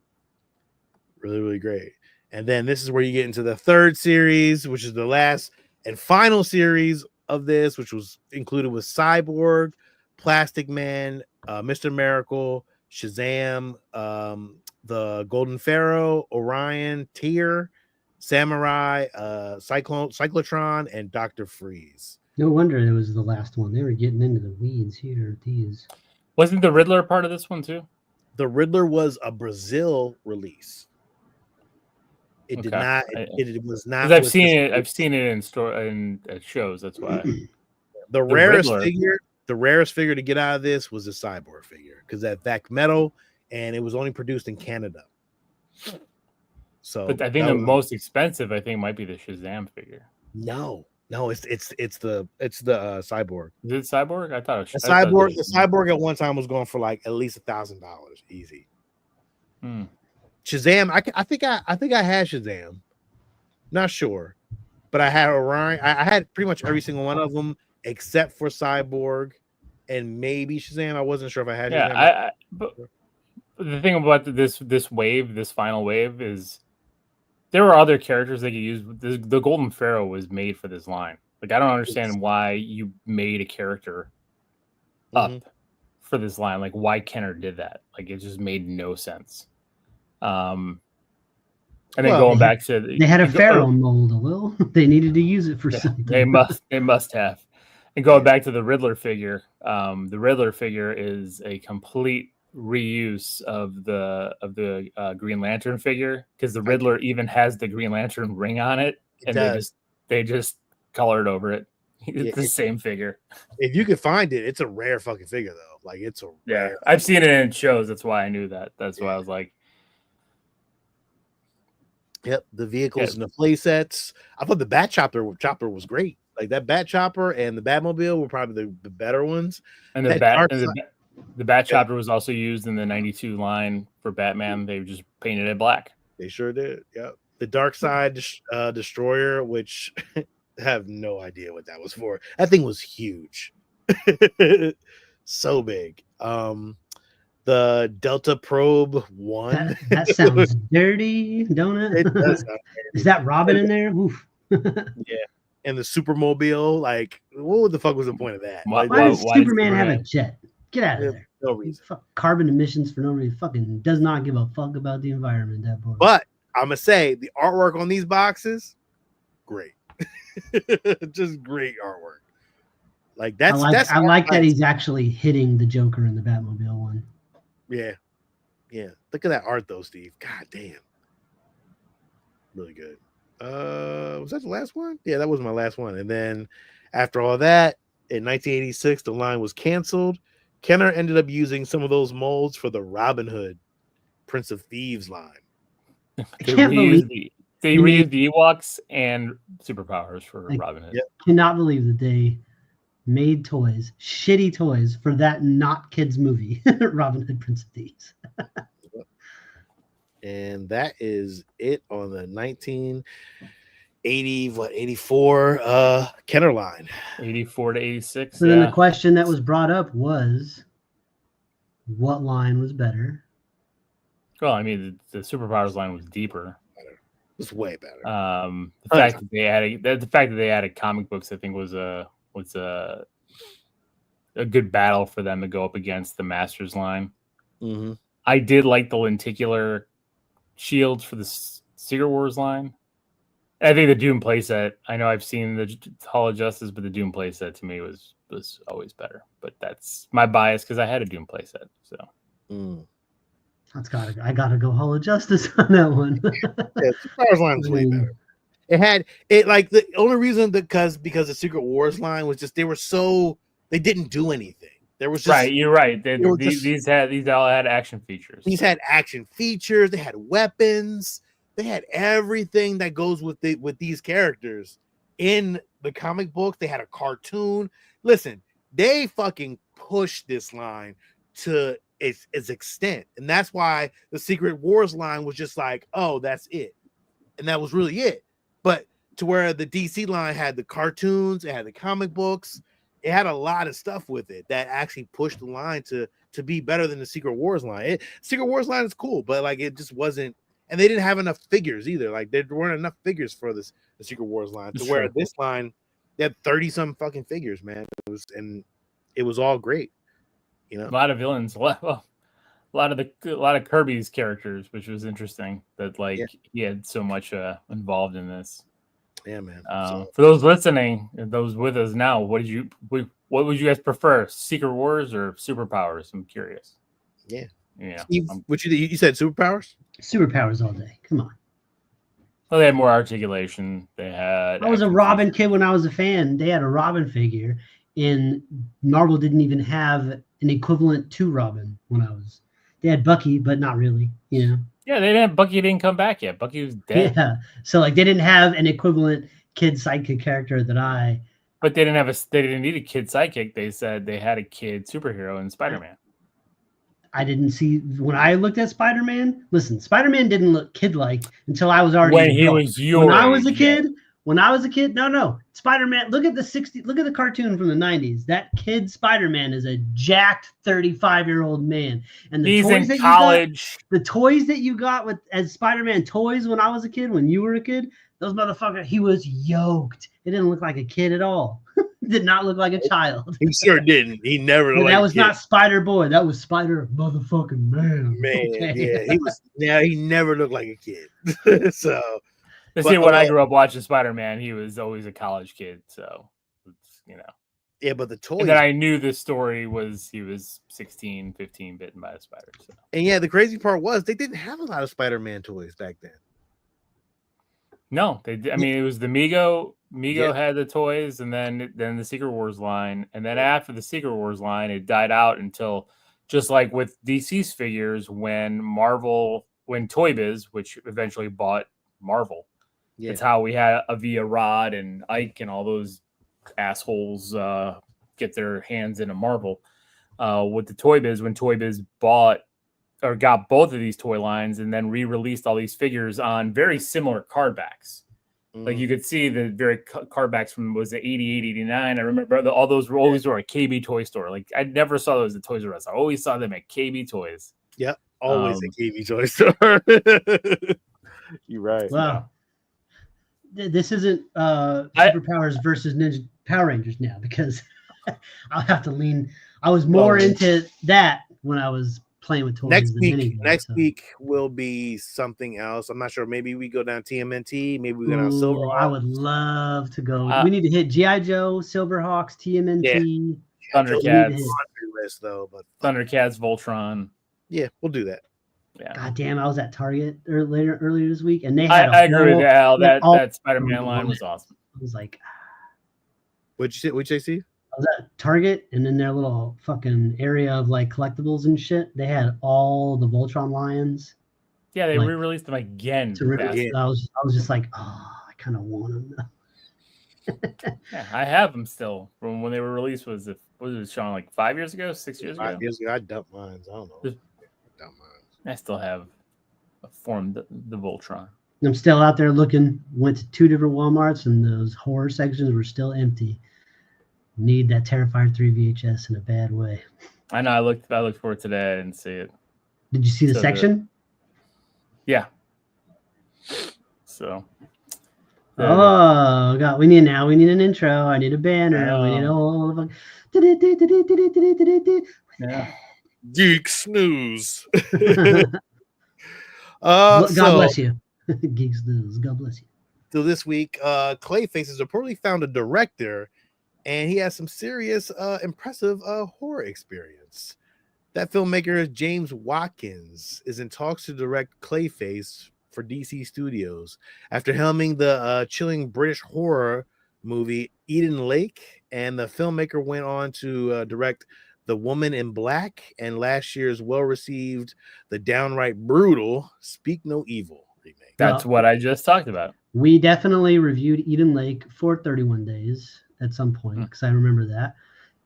Really, really great. And then this is where you get into the third series, which is the last and final series of this, which was included with Cyborg, Plastic Man, Mr. Miracle, Shazam, the Golden Pharaoh, Orion, Tyr, Samurai, Cyclotron, and Dr. Freeze. No wonder it was the last one. They were getting into the weeds here. These Wasn't the Riddler part of this one too? The Riddler was a Brazil release. It did not. It was not. I've seen it. I've seen it in store and at shows. That's why. The rarest figure to get out of this was a Cyborg figure because that metal, and it was only produced in Canada. So, but I think the most expensive, might be the Shazam figure. No, it's the Cyborg. Is it Cyborg? I thought it was the Cyborg at one time was going for like at least $1,000 easy. Shazam, I think I had Shazam. Not sure, but I had Orion. I had pretty much every single one of them except for Cyborg and maybe Shazam. I wasn't sure if I had. Yeah, but the thing about this final wave is there were other characters they could use. The Golden Pharaoh was made for this line. Like I don't understand why you made a character up for this line. Like why Kenner did that. Like it just made no sense. And then going back to they had a Pharaoh mold, Will. They needed to use it for something. They must have. And going back to the Riddler figure, the Riddler figure is a complete reuse of the Green Lantern figure because the Riddler even has the Green Lantern ring on it, and they just colored over it. It's the same figure. If you could find it, it's a rare fucking figure though. Like it's a rare. I've seen it in shows. That's why I knew that. That's why I was like. Yep, the vehicles and the play sets. I thought the Bat Chopper was great. Like that Bat Chopper and the Batmobile were probably the better ones. And the Bat Chopper was also used in the 92 line for Batman. They just painted it black. They sure did. Yep. The Dark Side Destroyer, which I have no idea what that was for. That thing was huge. So big. The Delta Probe 1. That sounds dirty, don't it? It does sound dirty. Is that Robin in there? Oof. Yeah. And the Supermobile, like, what the fuck was the point of that? Why does Superman have a jet? Get out of there. No reason. Carbon emissions for no reason. Fucking does not give a fuck about the environment, that boy. But I'm going to say the artwork on these boxes, great. Just great artwork. Like, I like that he's actually hitting the Joker in the Batmobile one. Yeah. Look at that art though, Steve. God damn. Really good. Was that the last one? Yeah, that was my last one. And then after all that, in 1986, the line was canceled. Kenner ended up using some of those molds for the Robin Hood Prince of Thieves line. They reused the Ewoks and superpowers for Robin Hood. Yep. Cannot believe that they made toys, shitty toys for that not kids movie, Robin Hood Prince of Thieves. And that is it on the 1984 Kenner line. 84 to 86. So then the question that was brought up was, what line was better? Well, I mean, the superpowers line was deeper. It was way better. The fact that they added comic books, I think, was a good battle for them to go up against the Masters line. Mm-hmm. I did like the lenticular shields for the Secret Wars line. I think the Doom playset. I know I've seen the Hall of Justice, but the Doom playset to me was always better. But that's my bias because I had a Doom playset. So I gotta go Hall of Justice on that one. Yeah, Superpowers line was way better. It had it like the only reason because the Secret Wars line was just they didn't do anything. There was just right. You're right. These all had action features. These had action features. They had weapons. They had everything that goes with these characters in the comic book. They had a cartoon. Listen, they fucking pushed this line to its extent, and that's why the Secret Wars line was just like, oh, that's it, and that was really it. But to where the DC line had the cartoons, it had the comic books, it had a lot of stuff with it that actually pushed the line to be better than the Secret Wars line. Secret Wars line is cool, but like it just wasn't, and they didn't have enough figures either. Like there weren't enough figures for the Secret Wars line to where this line they had 30-some fucking figures, man. It was all great. You know, a lot of villains, a lot of Kirby's characters, which was interesting. That he had so much involved in this. Yeah, man. For those listening, and those with us now, what would you guys prefer, Secret Wars or Superpowers? I'm curious. Yeah. Steve, what you said? Superpowers? Superpowers all day. Come on. Well, they had more articulation. They had. I was a Robin kid when I was a fan. They had a Robin figure, and Marvel didn't even have an equivalent to Robin when I was. They had Bucky, but not really. You know. Yeah, they didn't have Bucky. Didn't come back yet. Bucky was dead. Yeah, so like they didn't have an equivalent kid sidekick character that I. But they didn't need a kid sidekick. They said they had a kid superhero in Spider-Man. I didn't see when I looked at Spider-Man. Listen, Spider-Man didn't look kid-like until I was already when he was your when I was a kid. When I was a kid, no, Spider-Man. Look at the cartoon from the 90s. That kid Spider-Man is a jacked 35-year-old man, and he's in college. The toys that you got as Spider-Man toys when I was a kid, when you were a kid, those motherfuckers. He was yoked. It didn't look like a kid at all. Did not look like a child. He sure didn't. He never. That was not Spider Boy. That was Spider motherfucking Man. Okay. Yeah, he was. Yeah, he never looked like a kid. So. When I grew up watching Spider-Man, he was always a college kid. So, Yeah, but the toys. And then I knew the story was he was 16, 15, bitten by a spider. So. And yeah, the crazy part was they didn't have a lot of Spider-Man toys back then. No, I mean, it was the Mego. Mego had the toys, and then the Secret Wars line, and then after the Secret Wars line, it died out until just like with DC's figures when Toy Biz, which eventually bought Marvel. Yeah. It's how we had Avia Rod and Ike and all those assholes get their hands in a Marvel. With the Toy Biz, when Toy Biz bought or got both of these toy lines and then re-released all these figures on very similar card backs. Like you could see the very card backs from was it 88, 89. I remember all those were always were a KB Toy Store. Like I never saw those at Toys R Us. I always saw them at KB Toys. Yep, always a KB Toy Store. You're right. Wow. This isn't Superpowers versus Ninja Power Rangers now because I'll have to lean. I was more into that when I was playing with toys. Next week will be something else. I'm not sure. Maybe we go down TMNT. Maybe we go down Silverhawks. I would love to go. We need to hit G.I. Joe, Silverhawks, TMNT. Yeah. Thundercats. List, though, but Thundercats, Voltron. Yeah, we'll do that. Yeah. God damn, I was at Target earlier this week, and they had. I agree with Al. That Spider-Man line was awesome. I was like, what'd you say, Steve? I was at Target, and in their little fucking area of like collectibles and shit, they had all the Voltron lions. Yeah, they re-released them again. I was just like, oh, I kind of want them. Yeah, I have them still from when they were released. Was it Sean like 5 years ago, 6 years ago? 5 years ago, I dumped mine. I don't know. I still have formed the Voltron. I'm still out there looking. Went to 2 different Walmarts, and those horror sections were still empty. Need that Terrifier 3 VHS in a bad way. I know. I looked for it today. I didn't see it. Did you see the section? Yeah. So. Oh God! We need an intro. I need a banner. We need a whole. Yeah. Geekz News. God bless you. Geekz News. God bless you. So this week, Clayface has reportedly found a director, and he has some serious, impressive horror experience. That filmmaker, James Watkins, is in talks to direct Clayface for DC Studios after helming the chilling British horror movie Eden Lake, and the filmmaker went on to direct The Woman in Black and last year's well-received, the downright brutal Speak No Evil remake. That's what I just talked about. We definitely reviewed Eden Lake for 31 days at some point because I remember that.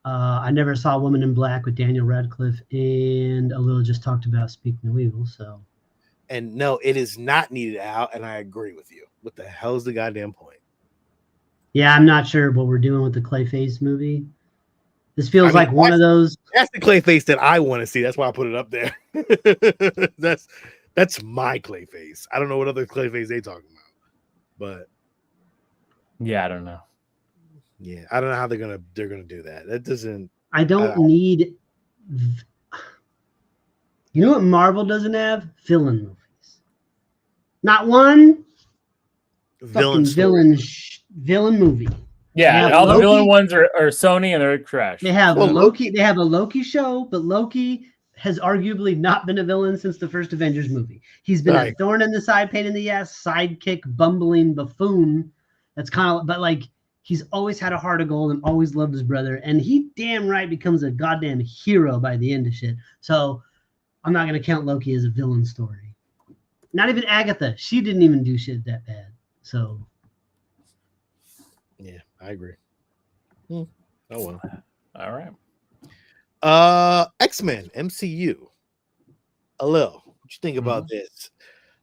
I never saw Woman in Black with Daniel Radcliffe, and Alil just talked about Speak No Evil. So, and no, it is not needed out, and I agree with you. What the hell is the goddamn point? Yeah, I'm not sure what we're doing with the Clayface movie. This feels like one of those. That's the Clayface that I want to see. That's why I put it up there. that's my Clayface. I don't know what other Clayface they talking about, but yeah, I don't know. Yeah, I don't know how they're gonna do that. That doesn't. I don't need. You know what Marvel doesn't have? Villain movies. Not one. Villain movie. Yeah, all the villain ones are Sony, and they're trash. They have Loki. They have a Loki show, but Loki has arguably not been a villain since the first Avengers movie. He's been a thorn in the side, pain in the ass, sidekick, bumbling buffoon. That's kind of, but like. He's always had a heart of gold and always loved his brother. And he damn right becomes a goddamn hero by the end of shit. So I'm not going to count Loki as a villain story. Not even Agatha. She didn't even do shit that bad. So. Yeah, I agree. Oh, well. All right. X-Men, MCU. Alil, what you think about this?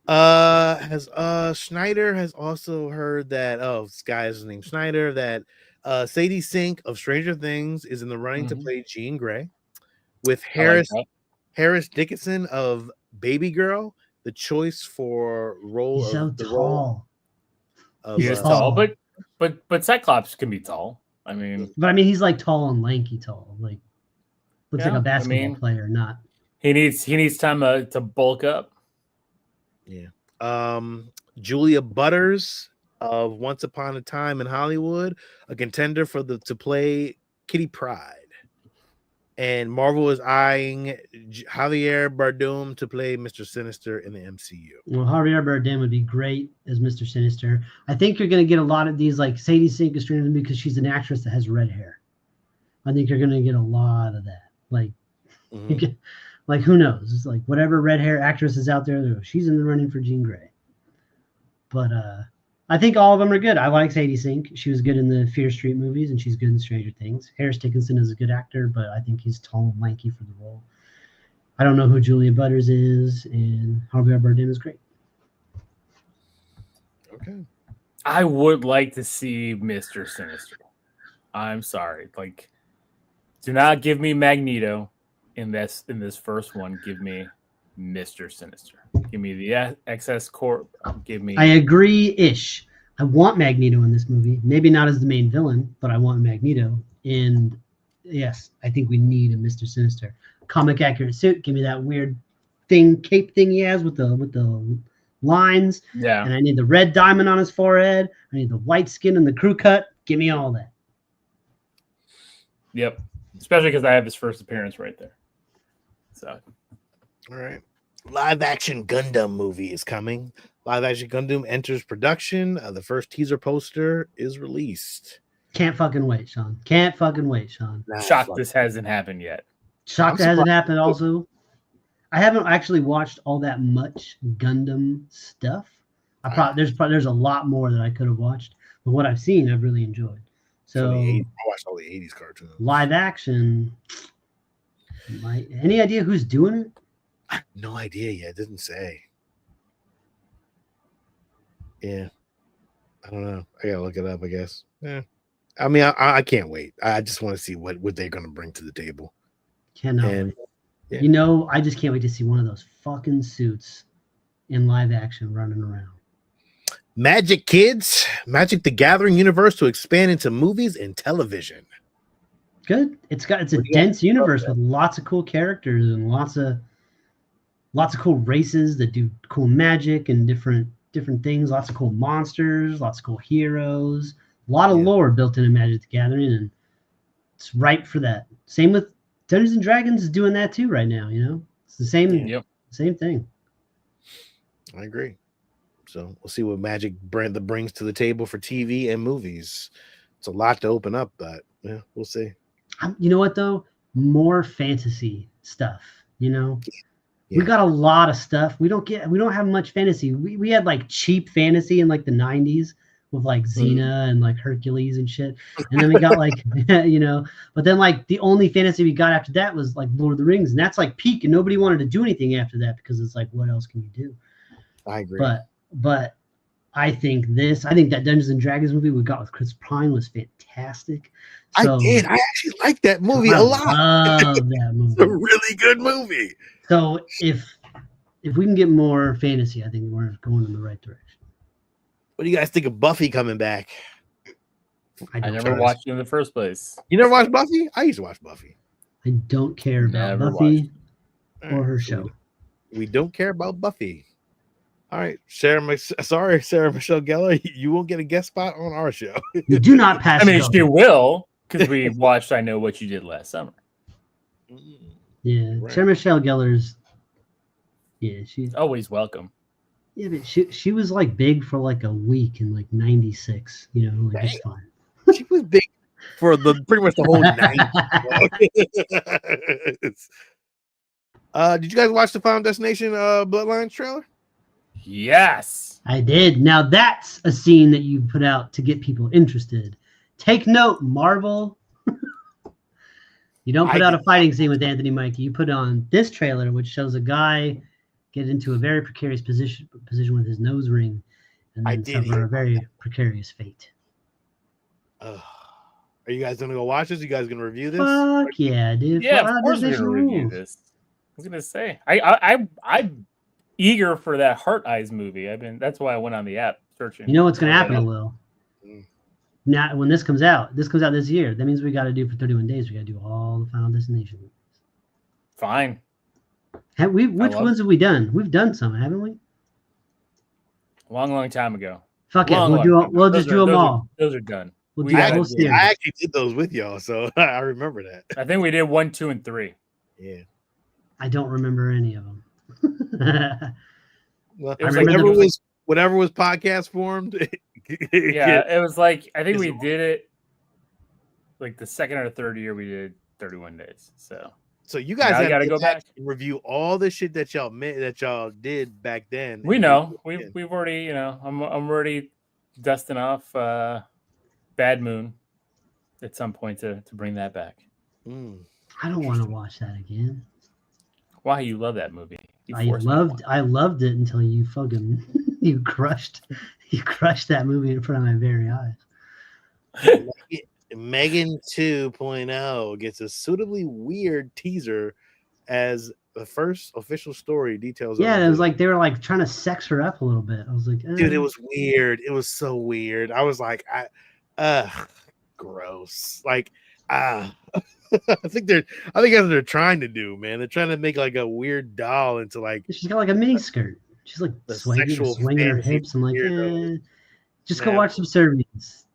Schneider has also heard that this guy is named Schneider, that Sadie Sink of Stranger Things is in the running to play Jean Grey, with Harris Dickinson of Baby Girl the choice for role. He's so tall. He's tall, but Cyclops can be tall. I mean, he's like tall and lanky tall, like looks like a basketball player. Not he needs time to bulk up. Yeah. Julia Butters of Once Upon a Time in Hollywood, a contender to play Kitty Pryde. And Marvel is eyeing Javier Bardem to play Mr. Sinister in the MCU. Well, Javier Bardem would be great as Mr. Sinister. I think you're going to get a lot of these, like Sadie Sink is streaming because she's an actress that has red hair. I think you're going to get a lot of that. Like, like, who knows? It's like whatever red hair actress is out there, she's in the running for Jean Grey. But I think all of them are good. I like Sadie Sink. She was good in the Fear Street movies, and she's good in Stranger Things. Harris Dickinson is a good actor, but I think he's tall and lanky for the role. I don't know who Julia Butters is, and Javier Bardem is great. Okay. I would like to see Mr. Sinister. I'm sorry. Like, do not give me Magneto. In this first one, give me Mr. Sinister. Give me the XS Corp. Give me. I agree-ish. I want Magneto in this movie. Maybe not as the main villain, but I want Magneto. And yes, I think we need a Mr. Sinister. Comic accurate suit. Give me that weird cape thing he has with the lines. Yeah. And I need the red diamond on his forehead. I need the white skin and the crew cut. Give me all that. Yep. Especially because I have his first appearance right there. So, all right. Live action Gundam movie is coming. Live action Gundam enters production. The first teaser poster is released. Can't fucking wait, Sean. Can't fucking wait, Sean. Shocked this hasn't happened yet. Shocked it hasn't happened also. I haven't actually watched all that much Gundam stuff. There's a lot more that I could have watched, but what I've seen, I've really enjoyed. So I watched all the 80s cartoons. Live action. Any idea who's doing it? I have no idea yet. It didn't say. Yeah. I don't know. I gotta look it up, I guess. Yeah. I mean, I can't wait. I just want to see what they're gonna bring to the table. Cannot wait. Yeah. I just can't wait to see one of those fucking suits in live action running around. Magic Kids, Magic the Gathering universe to expand into movies and television. Good. It's a dense universe with lots of cool characters and lots of cool races that do cool magic and different different things, lots of cool monsters, lots of cool heroes, a lot of lore built into Magic the Gathering, and it's ripe for that. Same with Dungeons and Dragons is doing that too right now. You know, it's the same thing. I agree. So we'll see what Magic brings to the table for TV and movies. It's a lot to open up, but yeah, we'll see. You know what though? More fantasy stuff. You know, we got a lot of stuff. We don't have much fantasy. We had like cheap fantasy in like the 90s with like Xena and like Hercules and shit. And then we got like, you know, but then like the only fantasy we got after that was like Lord of the Rings, and that's like peak, and nobody wanted to do anything after that because it's like, what else can you do? I agree. But I think that Dungeons and Dragons movie we got with Chris Pine was fantastic. So, I did. I actually like that movie a lot. I love that movie. It's a really good movie. So if we can get more fantasy, I think we're going in the right direction. What do you guys think of Buffy coming back? I never watched it in the first place. You never watched Buffy? I used to watch Buffy. I don't care about Buffy or her show. We don't care about Buffy. All right, Sarah Michelle Gellar, you won't get a guest spot on our show. You do not pass. I mean, she will, because we watched I Know What You Did Last Summer. Yeah, right. Sarah Michelle Gellar's. Yeah, she's always welcome. Yeah, but she was like big for like a week in like '96. You know, like just fine. She was big for pretty much the whole night. Did you guys watch the Final Destination Bloodlines trailer? Yes, I did. Now that's a scene that you put out to get people interested. Take note, Marvel. You don't put out a fighting scene with Anthony Mackie. You put on this trailer, which shows a guy get into a very precarious position with his nose ring, and then suffer a very precarious fate. Are you guys gonna go watch this? You guys gonna review this? Fuck yeah, dude! Yeah, of course we're gonna review this. I was gonna say, I'm eager for that Heart Eyes movie. That's why I went on the app searching. You know what's gonna happen, Lil? Now, when this comes out this year. That means we got to do for 31 days. We got to do all the Final Destination movies. Fine. Which ones have we done? We've done some, haven't we? Long time ago. Fuck it, we'll just do them all. Those are done. I actually did those with y'all, so I remember that. I think we did 1, 2, and 3. Yeah. I don't remember any of them. Well, whatever was podcast formed. Yeah, it was like I think we did it like the second or third year we did 31 days. So you guys got to go back and review all the shit that y'all did back then. We know we've already, you know, I'm already dusting off Bad Moon at some point to bring that back. I don't want to watch that again. Why? You love that movie. I loved it until you fucking you crushed that movie in front of my very eyes. Megan 2.0 gets a suitably weird teaser as the first official story details. Yeah, it was like they were like trying to sex her up a little bit. I was like, dude, it was weird. It was so weird. I was like, gross. Like, I think that's what they're trying to do, man. They're trying to make like a weird doll into like. She's got like a mini skirt. She's like swinging her hips. I'm like, just go watch Subservience.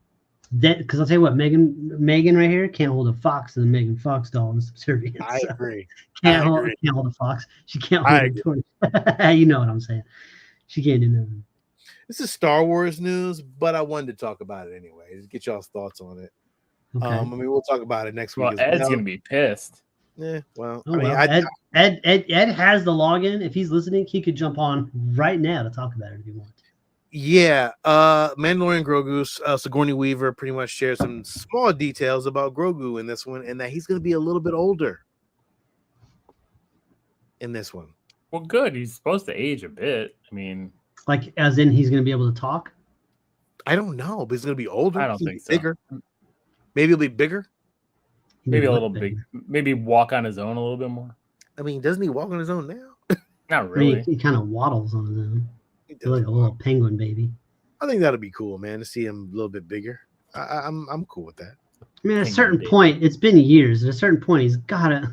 Because I'll tell you what, Megan right here can't hold a fox in the Megan Fox doll in Subservience. I agree. Can't hold a fox. She can't hold a torch. You know what I'm saying? She can't do nothing. This is Star Wars news, but I wanted to talk about it anyway. Just get y'all's thoughts on it. Okay. I mean, we'll talk about it next week. Well, Ed's gonna be pissed. Yeah, well, Ed has the login. If he's listening, he could jump on right now to talk about it if he wants. Yeah, Mandalorian Grogu, Sigourney Weaver pretty much shared some small details about Grogu in this one, and that he's going to be a little bit older in this one. Well, good. He's supposed to age a bit. I mean, like as in he's going to be able to talk. I don't know, but he's going to be older. I don't think so. Bigger. Maybe he'll be bigger. Maybe a little big. Maybe walk on his own a little bit more. I mean, doesn't he walk on his own now? Not really. I mean, he kind of waddles on his own. Like a little penguin baby. I think that'll be cool, man, to see him a little bit bigger. I'm cool with that. I mean, at a certain point, it's been years. At a certain point, he's gotta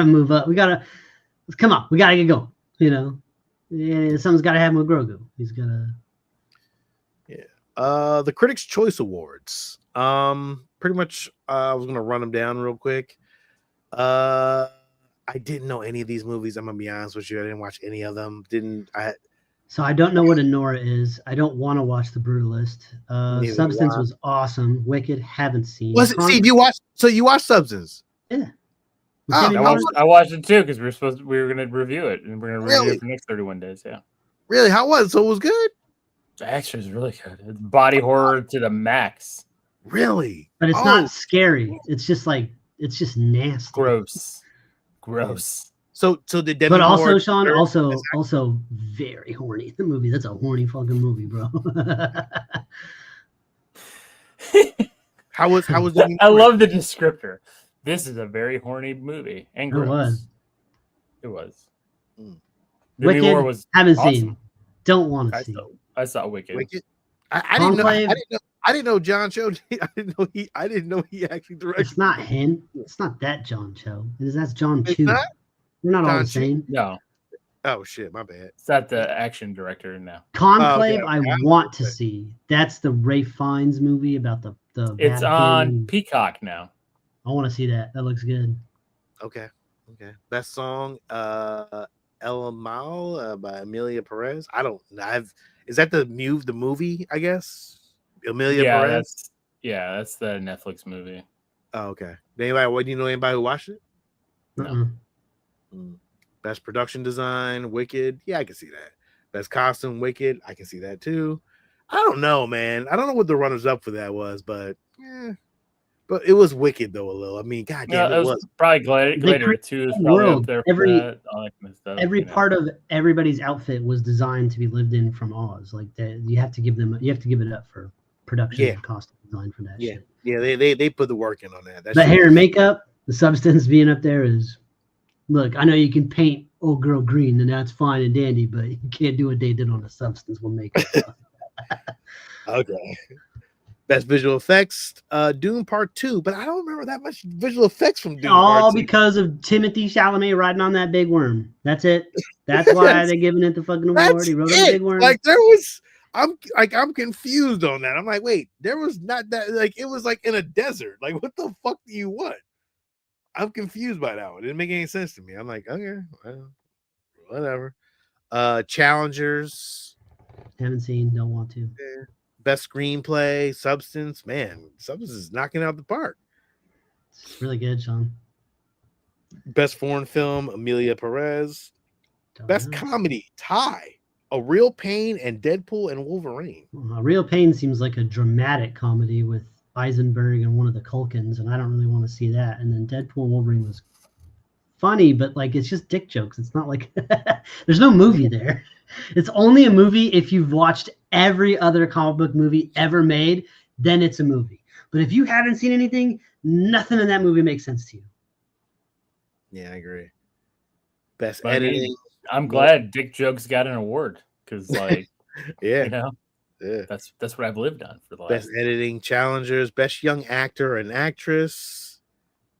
move up. We gotta get going. You know, yeah, something's gotta happen with Grogu. He's gotta The Critics' Choice Awards. Pretty much, I was gonna run them down real quick. I didn't know any of these movies. I'm gonna be honest with you. I didn't watch any of them. So I don't know what a Nora is. I don't want to watch The Brutalist. Neither Substance do I. was awesome. Wicked, haven't seen. Was it? See, you watched. So you watched Substance? Yeah. Oh, Demi I Moore? watched it too because we were gonna review it and we're gonna review Really? it for the next 31 days. Yeah, Really? How was it? So it was good? the action is really good. It's body horror to the max. Really? But it's Oh, not scary. It's just nasty. Gross. So did Demi But also, Moore Sean, deserve- also very horny. The movie. That's a horny fucking movie, bro. how was Demi I Moore? love the descriptor. This is a very horny movie and It gross. was. It was. Mm. Demi Wicked, Moore was haven't awesome. seen. Don't want to see. I saw Wicked. Wicked? I didn't know. Conclave? I didn't know John Cho. I didn't know he actually directed. It's not him. It's not that John Cho. That's John It's Chu. not? They're not all John the Chu? same. No, Oh shit, my bad. it's not the action director now. Conclave, okay. I want to see. That's the Ray Fiennes movie about the It's Vatican. on Peacock now. I want to see that. That looks good. Okay. Best song, El Mal by Amelia Perez. I don't. Is that the movie? I guess Amelia Perez. That's the Netflix movie. Oh, okay. Do you know anybody who watched it? No. Best production design, Wicked. Yeah, I can see that. Best costume, Wicked. I can see that too. I don't know, man. I don't know what the runners up for that was, but yeah. But it was Wicked though a little. I mean, goddamn, Yeah, it was probably Gladiator 2 is probably world. up there. Every- for that, all that kind of stuff, Every you know. part of everybody's outfit was designed to be lived in from Oz. Like that, you have to give it up for production Yeah. and costume design for that Yeah. shit. Yeah, they put the work in on that. The hair and makeup, the substance being up there is. Look, I know you can paint old girl green, and that's fine and dandy, but you can't do what they did on the substance with makeup. Okay. Best visual effects, Doom Part 2, but I don't remember that much visual effects from Doom All Part 2. because of Timothy Chalamet riding on that big worm. That's it. That's why they're giving it the fucking award. That's He rode on a it. big worm. Like I'm confused on that. I'm like, wait, there was not that, like it was like in a desert. Like, what the fuck do you want? I'm confused by that one. It didn't make any sense to me. I'm like, okay, well, whatever. Challengers, Haven't seen, don't want to. best screenplay, Substance. Man, Substance is knocking out the park. It's really good, Sean. Best foreign film, Amelia Perez. Don't Best know. comedy, Ty, A Real Pain and Deadpool and Wolverine. Real Pain seems like a dramatic comedy with Eisenberg and one of the Culkins, and I don't really want to see that. And then Deadpool and Wolverine was funny, but like it's just dick jokes. It's not like there's no movie there. It's only a movie if you've watched every other comic book movie ever made, then it's a movie. But if you haven't seen anything, nothing in that movie makes sense to you. Yeah, I agree. Best But I mean, editing. I'm glad Dick Jokes got an award because, like, Yeah, you know, yeah. that's what I've lived on for the last. Best editing, challengers, best young actor and actress.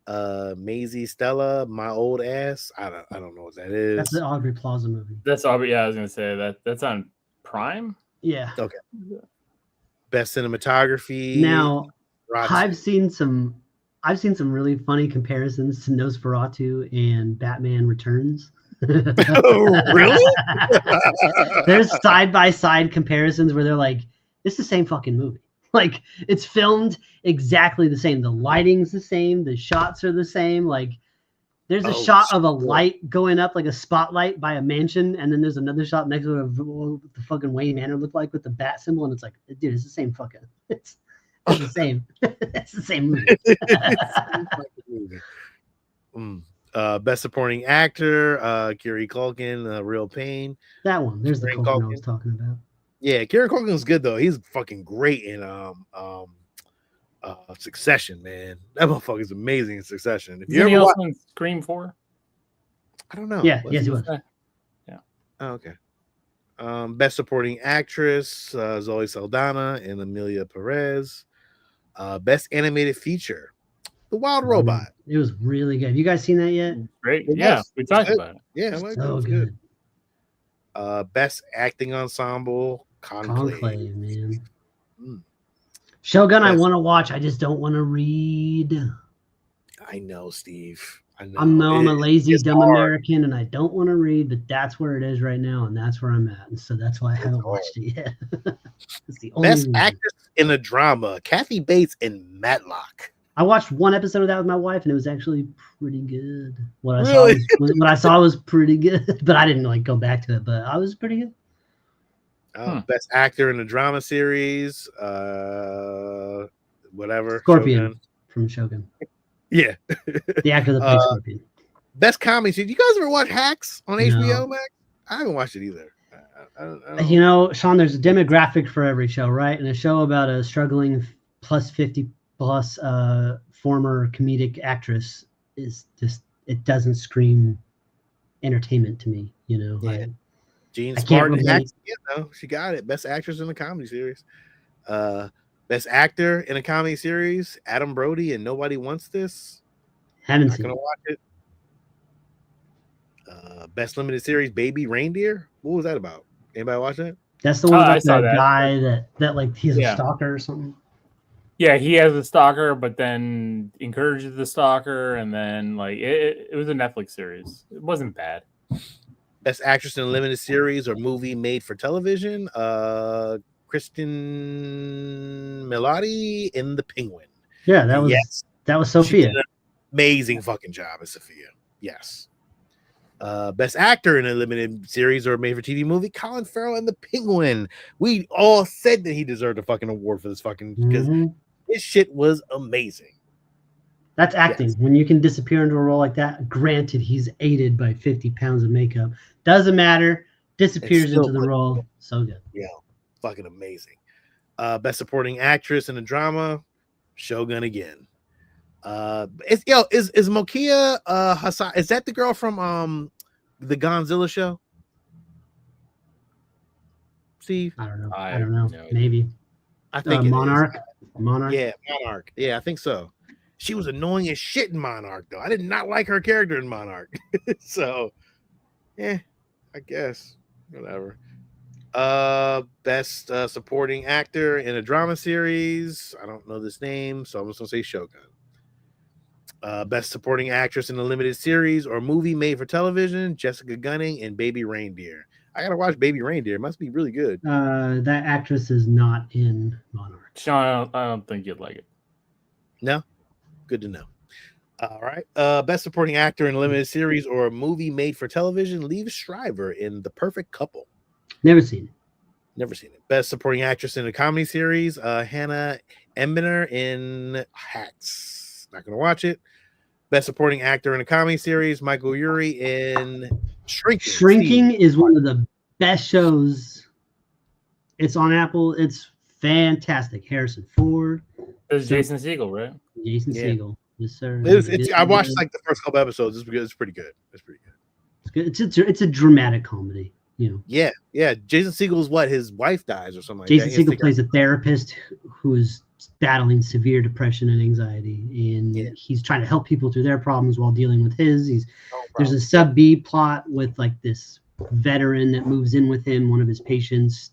Maisie Stella, My Old Ass. I don't know what that is. That's the Aubrey Plaza movie. That's all. Yeah, I was gonna say that's on Prime. Yeah. Okay. Best cinematography. Now, Rotten- I've seen some really funny comparisons to Nosferatu and Batman Returns. Oh, really? There's side-by-side comparisons where they're like, it's the same fucking movie. Like, it's filmed exactly the same. The lighting's the same. The shots are the same. Like, there's a shot of a light going up, like a spotlight by a mansion, and then there's another shot next to it of what the fucking Wayne Manor looked like with the bat symbol, and it's like, dude, it's the same fucking. It's the same. It's the same movie. Best supporting actor, Kieran Culkin, Real Pain. That one. There's the Kieran Culkin I Culkin. was talking about. Yeah, Kieran Culkin's good though. He's fucking great in Succession, man. That motherfucker's amazing in Succession. If you Isn't he ever also watch, in Scream 4? I don't know. Yeah, Was yes, he? he was. Oh, okay. Best supporting actress, Zoe Saldana and Amelia Perez. Best animated feature, The Wild Robot. It was really good. Have you guys seen that yet? Great. It Yeah, was. we talked It- about it. Yeah, it So was good. Best acting ensemble, Conclave. Conclave, man. Shogun, I Yes. want to watch. I just don't want to read. I know, Steve. I know. I'm a lazy, it's dumb hard. American, and I don't want to read, but that's where it is right now, and that's where I'm at, and so that's why I haven't watched it yet. That's the only Best reason. actress in a drama: Kathy Bates in Matlock. I watched one episode of that with my wife, and it was actually pretty good. What I Really? saw was pretty good, but I didn't like go back to it. But I was pretty good. Best actor in a drama series: whatever. Scorpion Shogun. from Shogun. Yeah. The actor that plays Scorpion. Best comedy series. You guys ever watch Hacks on No. HBO Max? I haven't watched it either. I don't You know, Sean, there's a demographic for every show, right? And a show about a struggling plus 50 plus former comedic actress is just, it doesn't scream entertainment to me, you know. Yeah. Gene I can't Spartan. relate. She got it. Best actress in a comedy series. Best actor in a comedy series: Adam Brody and Nobody Wants This. Haven't Not seen gonna it. watch it. Best limited series: Baby Reindeer. What was that about? Anybody watch that? That's the one I about saw the that. guy that like he's Yeah. a stalker or something. Yeah, he has a stalker, but then encourages the stalker, and then like it was a Netflix series. It wasn't bad. Best actress in a limited series or movie made for television: Kristen Milotti in The Penguin. Yeah, that was Yes. that was She Sophia. did an amazing fucking job as Sophia. Yes. Best actor in a limited series or made for TV movie: Colin Farrell and The Penguin. We all said that he deserved a fucking award for this fucking because Mhm. his shit was amazing. That's acting. Yes. When you can disappear into a role like that, granted, he's aided by 50 pounds of makeup. Doesn't matter. Disappears still into the role. So good. Yeah, fucking amazing. Best supporting actress in a drama: Shogun again. Is Mokia Hassan? Is that the girl from the Godzilla show? Steve, I don't know. I I don't know. have no idea. Maybe. I think it is. Monarch. Monarch. Yeah, Monarch. Yeah, I think so. She was annoying as shit in Monarch, though. I did not like her character in Monarch. So, yeah, I guess whatever. Best supporting actor in a drama series. I don't know this name, so I'm just gonna say Shogun. Best supporting actress in a limited series or movie made for television: Jessica Gunning in Baby Reindeer. I gotta watch Baby Reindeer. It must be really good. That actress is not in Monarch. Sean, I don't think you'd like it. No, good to know. All right. Best supporting actor in a limited series or a movie made for television: Liev Schreiber in The Perfect Couple. Never seen it. Never seen it. Best supporting actress in a comedy series: Hannah Embener in Hacks. Not gonna watch it. Best supporting actor in a comedy series: Michael Urie in Shrinking. Shrinking Steve. is one of the best shows. It's on Apple. It's fantastic. Harrison Ford, There's Jason Segel, right? Jason Yeah. Segel. Yes, sir. I watched like the first couple episodes. It's pretty good. It's pretty good. It's good. It's a dramatic comedy. You know, Yeah. Jason Segel's what? His wife dies or something like Jason that. He has to Segel plays a therapist who is battling severe depression and anxiety, and he's trying to help people through their problems while dealing with his. There's a sub B plot with like this veteran that moves in with him, one of his patients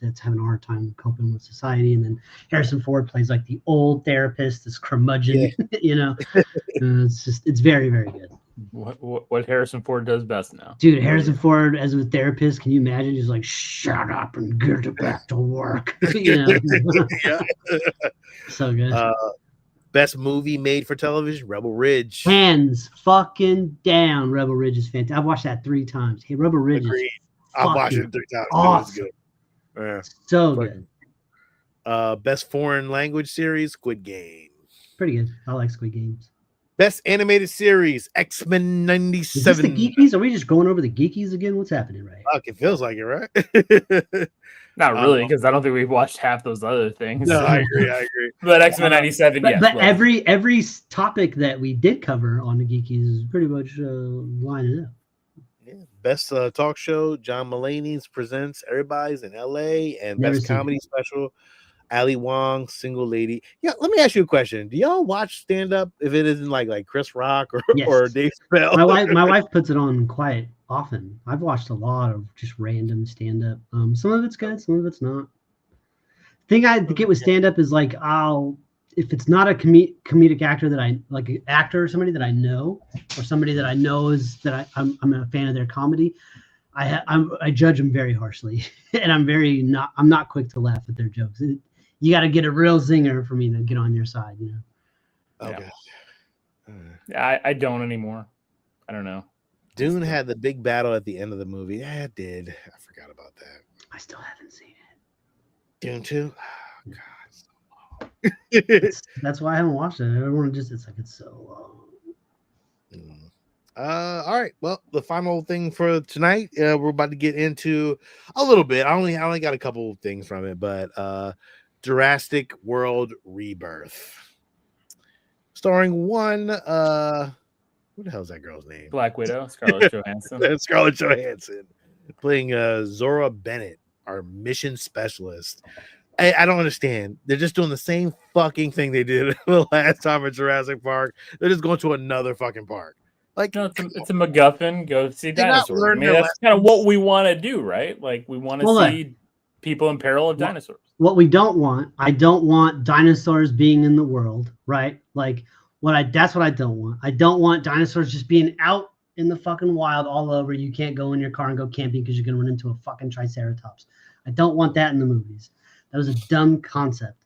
that's having a hard time coping with society, and then Harrison Ford plays like the old therapist, this curmudgeon. You know, it's very, very good. What Harrison Ford does best now. Dude, Harrison Ford as a therapist, can you imagine? He's like, shut up and get back to work. You know? Yeah. So good. Best movie made for television: Rebel Ridge. Hands fucking down. Rebel Ridge is fantastic. I've watched that 3 times. Hey, Rebel Ridge Agreed. is I've watched fucking it 3 times. awesome. It was good. So Fucking- good. Best foreign language series: Squid Game. Pretty good. I like Squid Games. Best animated series: X-Men Is this '97. the Geekies? Are we just going over the Geekies again? What's happening right Fuck, it feels like it, right? Not really, because I don't think we've watched half those other things. No, I agree. But X-Men '97, yes. But well, every topic that we did cover on the Geekies is pretty much lining up. Yeah. Best talk show: John Mulaney's presents Everybody's in LA, and Never best seen it. comedy special: Ali Wong, Single Lady. Yeah, let me ask you a question. Do y'all watch stand up if it isn't like Chris Rock or, Yes. or Dave Chappelle? My wife puts it on quite often. I've watched a lot of just random stand up. Some of it's good, some of it's not. thing I get with stand up is like if it's not a comedic actor that I like, an actor or somebody that I know, or somebody that I know is that I'm a fan of their comedy, I judge them very harshly, and I'm not quick to laugh at their jokes. You got to get a real zinger for me to get on your side, you know. Okay. I don't anymore. I don't know. Dune had the big battle at the end of the movie. Yeah, it did. I forgot about that. I still haven't seen it. Dune 2? Oh, God. That's why I haven't watched it. Everyone it's like, it's so long. All right. Well, the final thing for tonight, we're about to get into a little bit. I only got a couple of things from it, but Jurassic World Rebirth. Starring one, who the hell is that girl's name? Black Widow, Scarlett Johansson. Scarlett Johansson playing Zora Bennett, our mission specialist. I don't understand. They're just doing the same fucking thing they did the last time at Jurassic Park. They're just going to another fucking park. Like, no, it's a MacGuffin. Go see dinosaurs. I mean, that's kind of what we want to do, right? Like, we want to see people in peril of dinosaurs. What we don't want, I don't want dinosaurs being in the world, right? Like, that's what I don't want. I don't want dinosaurs just being out in the fucking wild all over. You can't go in your car and go camping because you're gonna run into a fucking triceratops. I don't want that in the movies. That was a dumb concept.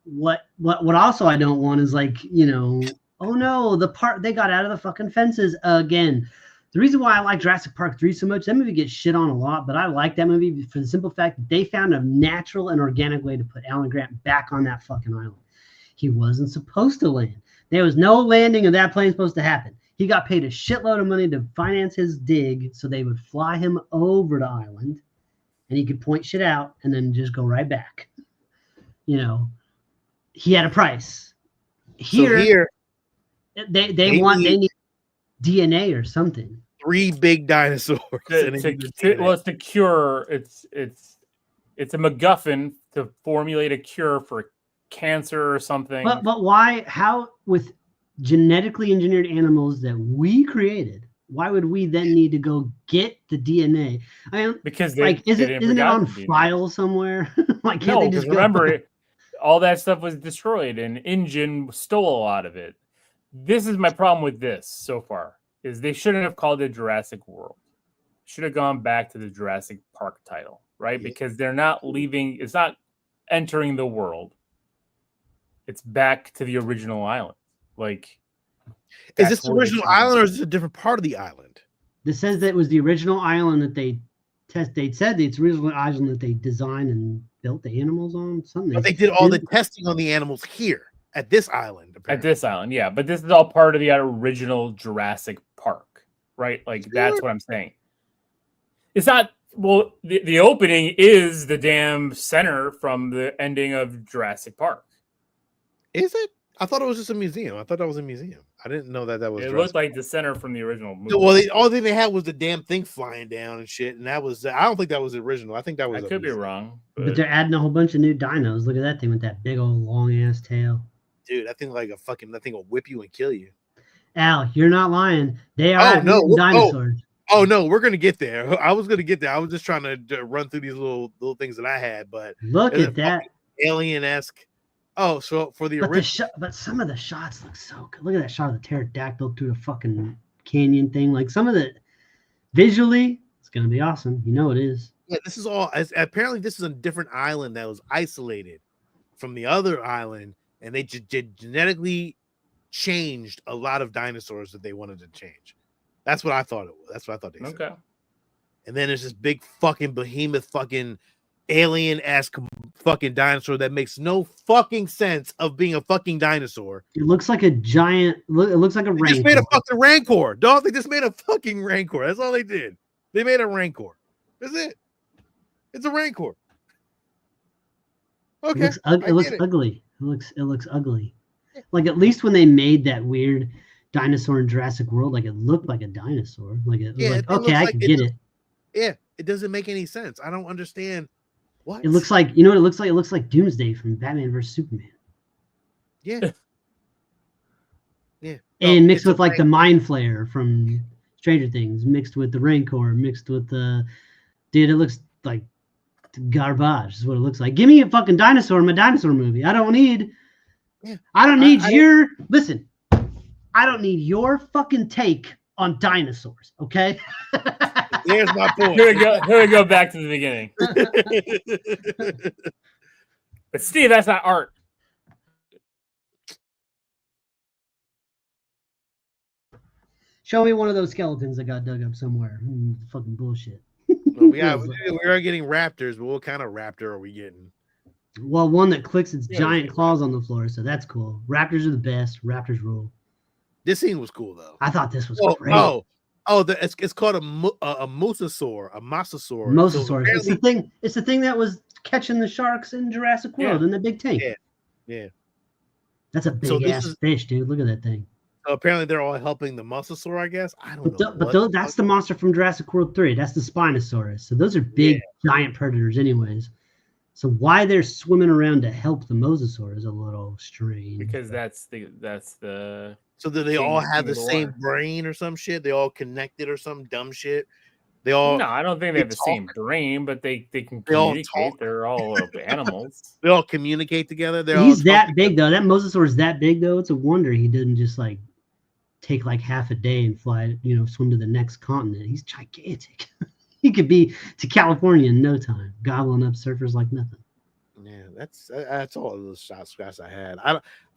What also I don't want is, like, you know, oh no, they got out of the fucking fences again. The reason why I like Jurassic Park 3 so much, that movie gets shit on a lot, but I like that movie for the simple fact that they found a natural and organic way to put Alan Grant back on that fucking island. He wasn't supposed to land. There was no landing of that plane supposed to happen. He got paid a shitload of money to finance his dig so they would fly him over to island and he could point shit out and then just go right back. You know, he had a price. Here they need DNA or something. 3 big dinosaurs. It's the cure. It's a MacGuffin to formulate a cure for cancer or something. But why? How, with genetically engineered animals that we created, why would we then need to go get the DNA? I mean, because isn't it on file somewhere? Like, can't they just remember all that stuff was destroyed and InGen stole a lot of it. This is my problem with this so far, is they shouldn't have called it Jurassic World. Should have gone back to the Jurassic Park title, right? Yeah. Because they're not leaving. It's not entering the world. It's back to the original island. Like, is this the original island or is this a different part of the island? This says that it was the original island that they said it's the original island that they designed and built the animals on. Something. But they did all the testing on the animals here at this island. Apparently. At this island, yeah. But this is all part of the original Jurassic Park, right? Like, that's what I'm saying. It's not. Well, the opening is the damn center from the ending of Jurassic Park. Is it? I thought it was just a museum. I thought that was a museum. I didn't know that was. It looked like the center from the original movie. Well, the only thing they had was the damn thing flying down and shit, and that was. I don't think that was the original. I think that was. I could be wrong, but they're adding a whole bunch of new dinos. Look at that thing with that big old long ass tail. Dude, that thing that thing will whip you and kill you. Al, you're not lying. They are dinosaurs. Oh no, we're gonna get there. I was gonna get there. I was just trying to run through these little things that I had, but look at that alien-esque. Oh, so for the original, but some of the shots look so good. Look at that shot of the pterodactyl through the fucking canyon thing. Like, some of the visually, it's gonna be awesome. You know it is. Yeah, this is all. Apparently, this is a different island that was isolated from the other island, and they genetically changed a lot of dinosaurs that they wanted to change. That's what I thought it was. That's what I thought they said. Okay. And then there's this big fucking behemoth fucking alien-esque fucking dinosaur that makes no fucking sense of being a fucking dinosaur. It looks like a giant. It looks like a rancor. They just made a fucking rancor, dog. They just made a fucking rancor. That's all they did. They made a rancor. That's it. It's a rancor. Okay. It looks ugly. It looks ugly. Like, at least when they made that weird dinosaur in Jurassic World, like, it looked like a dinosaur. Like, it was like, okay, I can get it. Yeah, it doesn't make any sense. I don't understand. What? It looks like, you know what it looks like? It looks like Doomsday from Batman vs Superman. Yeah. Yeah. And mixed with, like, the Mind Flayer from Stranger Things, mixed with the Rancor, mixed with the... Dude, it looks like Garbage is what it looks like. Give me a fucking dinosaur in my dinosaur movie. I don't need Yeah. listen. I don't need your fucking take on dinosaurs, okay? There's my point. Here we go back to the beginning. But Steve, that's not art. Show me one of those skeletons that got dug up somewhere. Fucking bullshit. Well, we are getting raptors, but what kind of raptor are we getting? Well, one that clicks its giant claws on the floor, so that's cool. Raptors are the best. Raptors rule. This scene was cool though. I thought this was great. It's called a mosasaur, a mosasaur. Mosasaurus. So it's the thing that was catching the sharks in Jurassic World in the big tank. Yeah. That's a big ass fish, dude. Look at that thing. So apparently they're all helping the mosasaur, I guess. I don't know. That's the monster from Jurassic World 3. That's the Spinosaurus. So those are big, giant predators anyways. So why they're swimming around to help the mosasaur is a little strange. Because that's the So do they all have the same brain or some shit? They all connected or some dumb shit? They all No, I don't think they have the same brain, but they can communicate. They're all animals. They all communicate together. He's that big though. That mosasaur is that big though. It's a wonder he didn't just like take like half a day and fly, swim to the next continent. He's gigantic. He could be to California in no time, gobbling up surfers like nothing. Yeah, that's all the shots I had.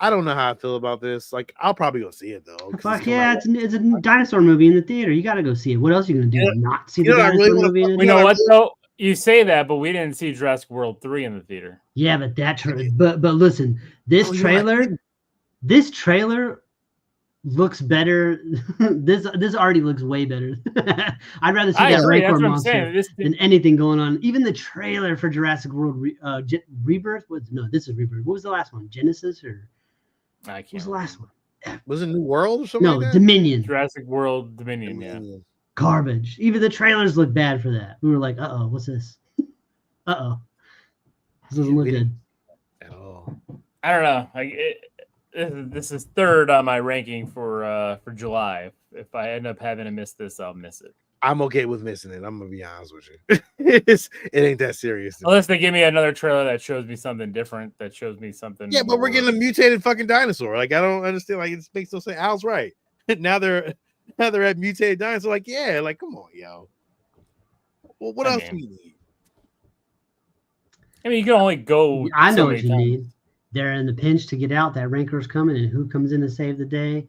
I don't know how I feel about this. Like, I'll probably go see it though. Fuck yeah, it's a dinosaur movie in the theater. You got to go see it. What else are you gonna do? Not see the dinosaur movie in the theater? You know what though? You say that, but we didn't see Jurassic World 3 in the theater. Yeah, but but listen, this trailer looks better. This already looks way better. I'd rather see that Rancor monster than anything going on. Even the trailer for Jurassic World Rebirth this is Rebirth. What was the last one? Genesis or I can't. What was the last one? Was it New World or something? No, like that? Dominion. Jurassic World Dominion. Yeah. Garbage. Even the trailers look bad for that. We were like, what's this? This doesn't look good at all. I don't know. This is third on my ranking for July. If I end up having to miss this, I'll miss it. I'm okay with missing it. I'm gonna be honest with you. It ain't that serious. Unless they give me another trailer that shows me something different, that shows me something. Yeah, but we're getting a mutated fucking dinosaur. Like, I don't understand. Like, it makes no sense. Al's right. now they're at mutated dinosaur. Like, yeah, like, come on, yo. Well, what else do we need? I mean, you can only go. I know what you need. They're in the pinch to get out. That Rancor's coming, and who comes in to save the day?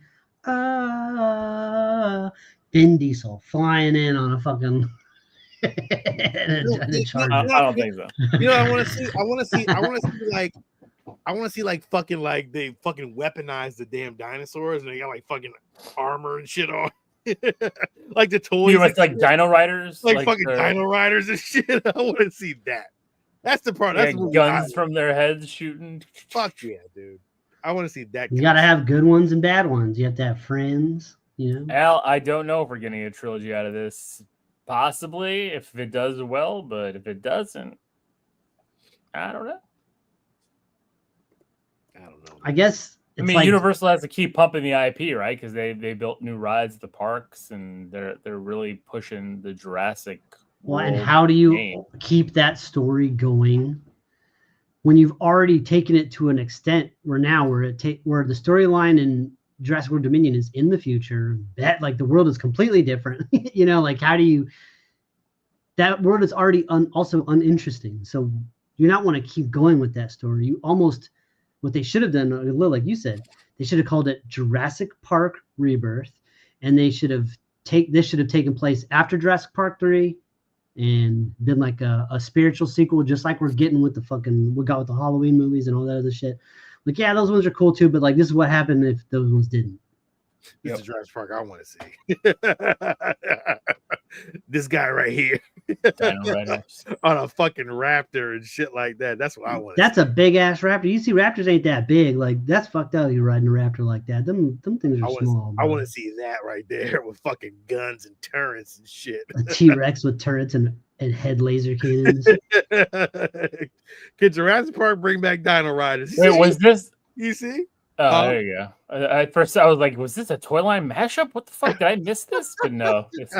Vin Diesel flying in on a fucking. I don't think so. I want to see like fucking like they fucking weaponize the damn dinosaurs and they got like fucking armor and shit on. Like the toys. It's like Dino Riders, like fucking Dino Riders and shit. I want to see that. That's the part. That's guns from their heads shooting. Fuck yeah, dude. I want to see that. You got to have good ones and bad ones. You have to have friends. Al, I don't know if we're getting a trilogy out of this. Possibly, if it does well, but if it doesn't, I don't know. I guess. Universal has to keep pumping the IP, right? Because they built new rides at the parks, and they're really pushing the Jurassic. Well, and how do you keep that story going when you've already taken it to an extent where the storyline in Jurassic World Dominion is in the future, that like the world is completely different. Like how do you? That world is already also uninteresting. So you not want to keep going with that story. You almost what they should have done, like you said, they should have called it Jurassic Park Rebirth, and this should have taken place after Jurassic Park 3. And been like a spiritual sequel, just like we got with the Halloween movies and all that other shit. Like, yeah, those ones are cool too, but like, this is what happened if those ones didn't. This is Jurassic Park I want to see. This guy right here on a fucking raptor and shit like that. That's what I want. That's a big ass raptor. You see, raptors ain't that big. Like, that's fucked up. You riding a raptor like that. Them things are small. I want to see that right there with fucking guns and turrets and shit. A T-Rex with turrets and head laser cannons. Could Jurassic Park bring back Dino Riders? Wait, was this? You see? Oh, there you go. At first, I was like, "Was this a toy line mashup? What the fuck? Did I miss this?" But no, we just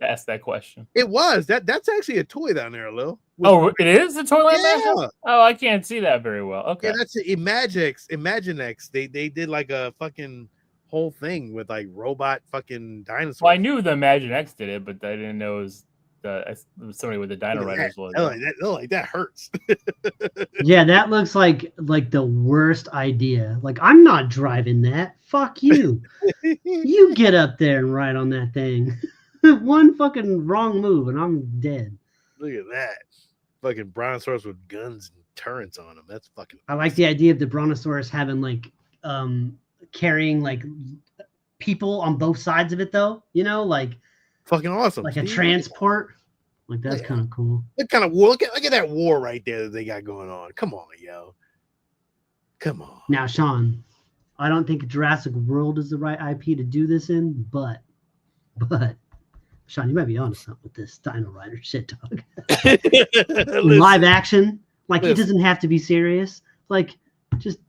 asked that question. It was that's actually a toy down there, Lil. Oh, it is a toy line Yeah. mashup. Oh, I can't see that very well. Okay, Yeah, that's Imaginex. They did like a fucking whole thing with like robot fucking dinosaurs. well, I knew the Imagine X did it, but I didn't know it was somebody with the Dino Riders logo. That hurts. Yeah, that looks like the worst idea. Like, I'm not driving that. Fuck you. You get up there and ride on that thing. One fucking wrong move and I'm dead. Look at that. Fucking brontosaurus with guns and turrets on them. That's fucking I like the idea of the brontosaurus having like carrying like people on both sides of it though, you know, like fucking awesome. like a transport. Like that's kind of cool. What kind of war? Look at that war right there that they got going on. Come on, yo. Come on. Now, Sean, I don't think Jurassic World is the right IP to do this in, but Sean, you might be onto something with this Dino Rider shit, dog. Live action, like it doesn't have to be serious. Like, just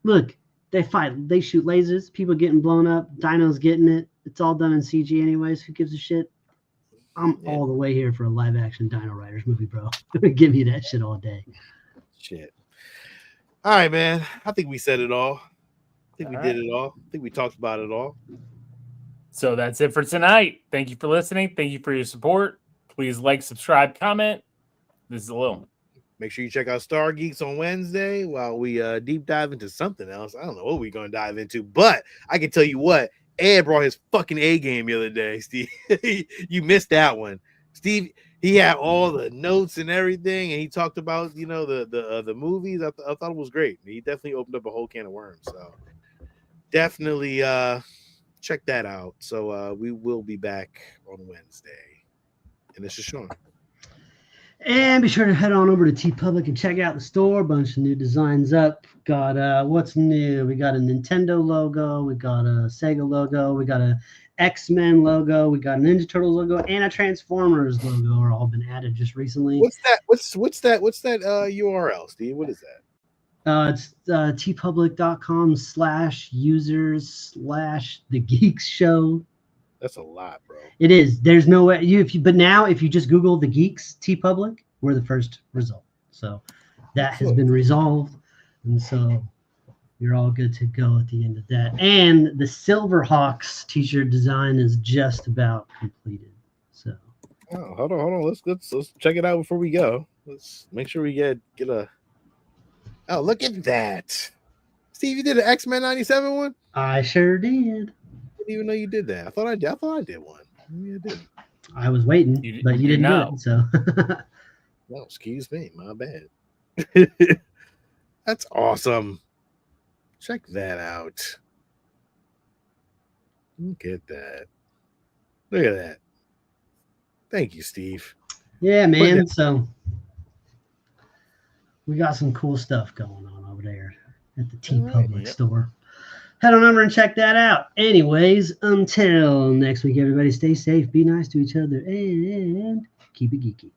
look, they fight, they shoot lasers, people getting blown up, dinos getting it. It's all done in CG anyways. Who gives a shit? I'm all the way here for a live action Dino Riders movie, bro. Give me that shit all day. Shit. All right, man. I think we said it all. I think we did it all. I think we talked about it all. So that's it for tonight. Thank you for listening. Thank you for your support. Please like, subscribe, comment. This is Lil. Make sure you check out Star Geeks on Wednesday while we deep dive into something else. I don't know what we're going to dive into, but I can tell you what. Ed brought his fucking A game the other day, Steve. You missed that one. Steve, he had all the notes and everything, and he talked about, the movies. I thought it was great. He definitely opened up a whole can of worms. So definitely check that out. So we will be back on Wednesday. And this is Sean. And be sure to head on over to TeePublic and check out the store. A bunch of new designs up. Got what's new? We got a Nintendo logo. We got a Sega logo. We got a X-Men logo. We got a Ninja Turtles logo and a Transformers logo are all been added just recently. What's that? What's that URL, Steve? What is that? It's tpublic.com/users/The Geekz Show. That's a lot, bro. It is. There's no way but now if you just Google the Geekz TeePublic, we're the first result. So that has been resolved. And so you're all good to go at the end of that. And the Silverhawks t-shirt design is just about completed. So hold on. Let's check it out before we go. Let's make sure we get a. Oh, look at that, Steve! You did an X-Men '97 one. I sure did. I didn't even know you did that. I thought I did one. Maybe I didn't. I was waiting, but you didn't do it. So, well, excuse me, my bad. That's awesome. Check that out. Look at that. Look at that. Thank you, Steve. Yeah, man. So we got some cool stuff going on over there at the TeePublic store. Head on over and check that out. Anyways, until next week, everybody stay safe, be nice to each other, and keep it geeky.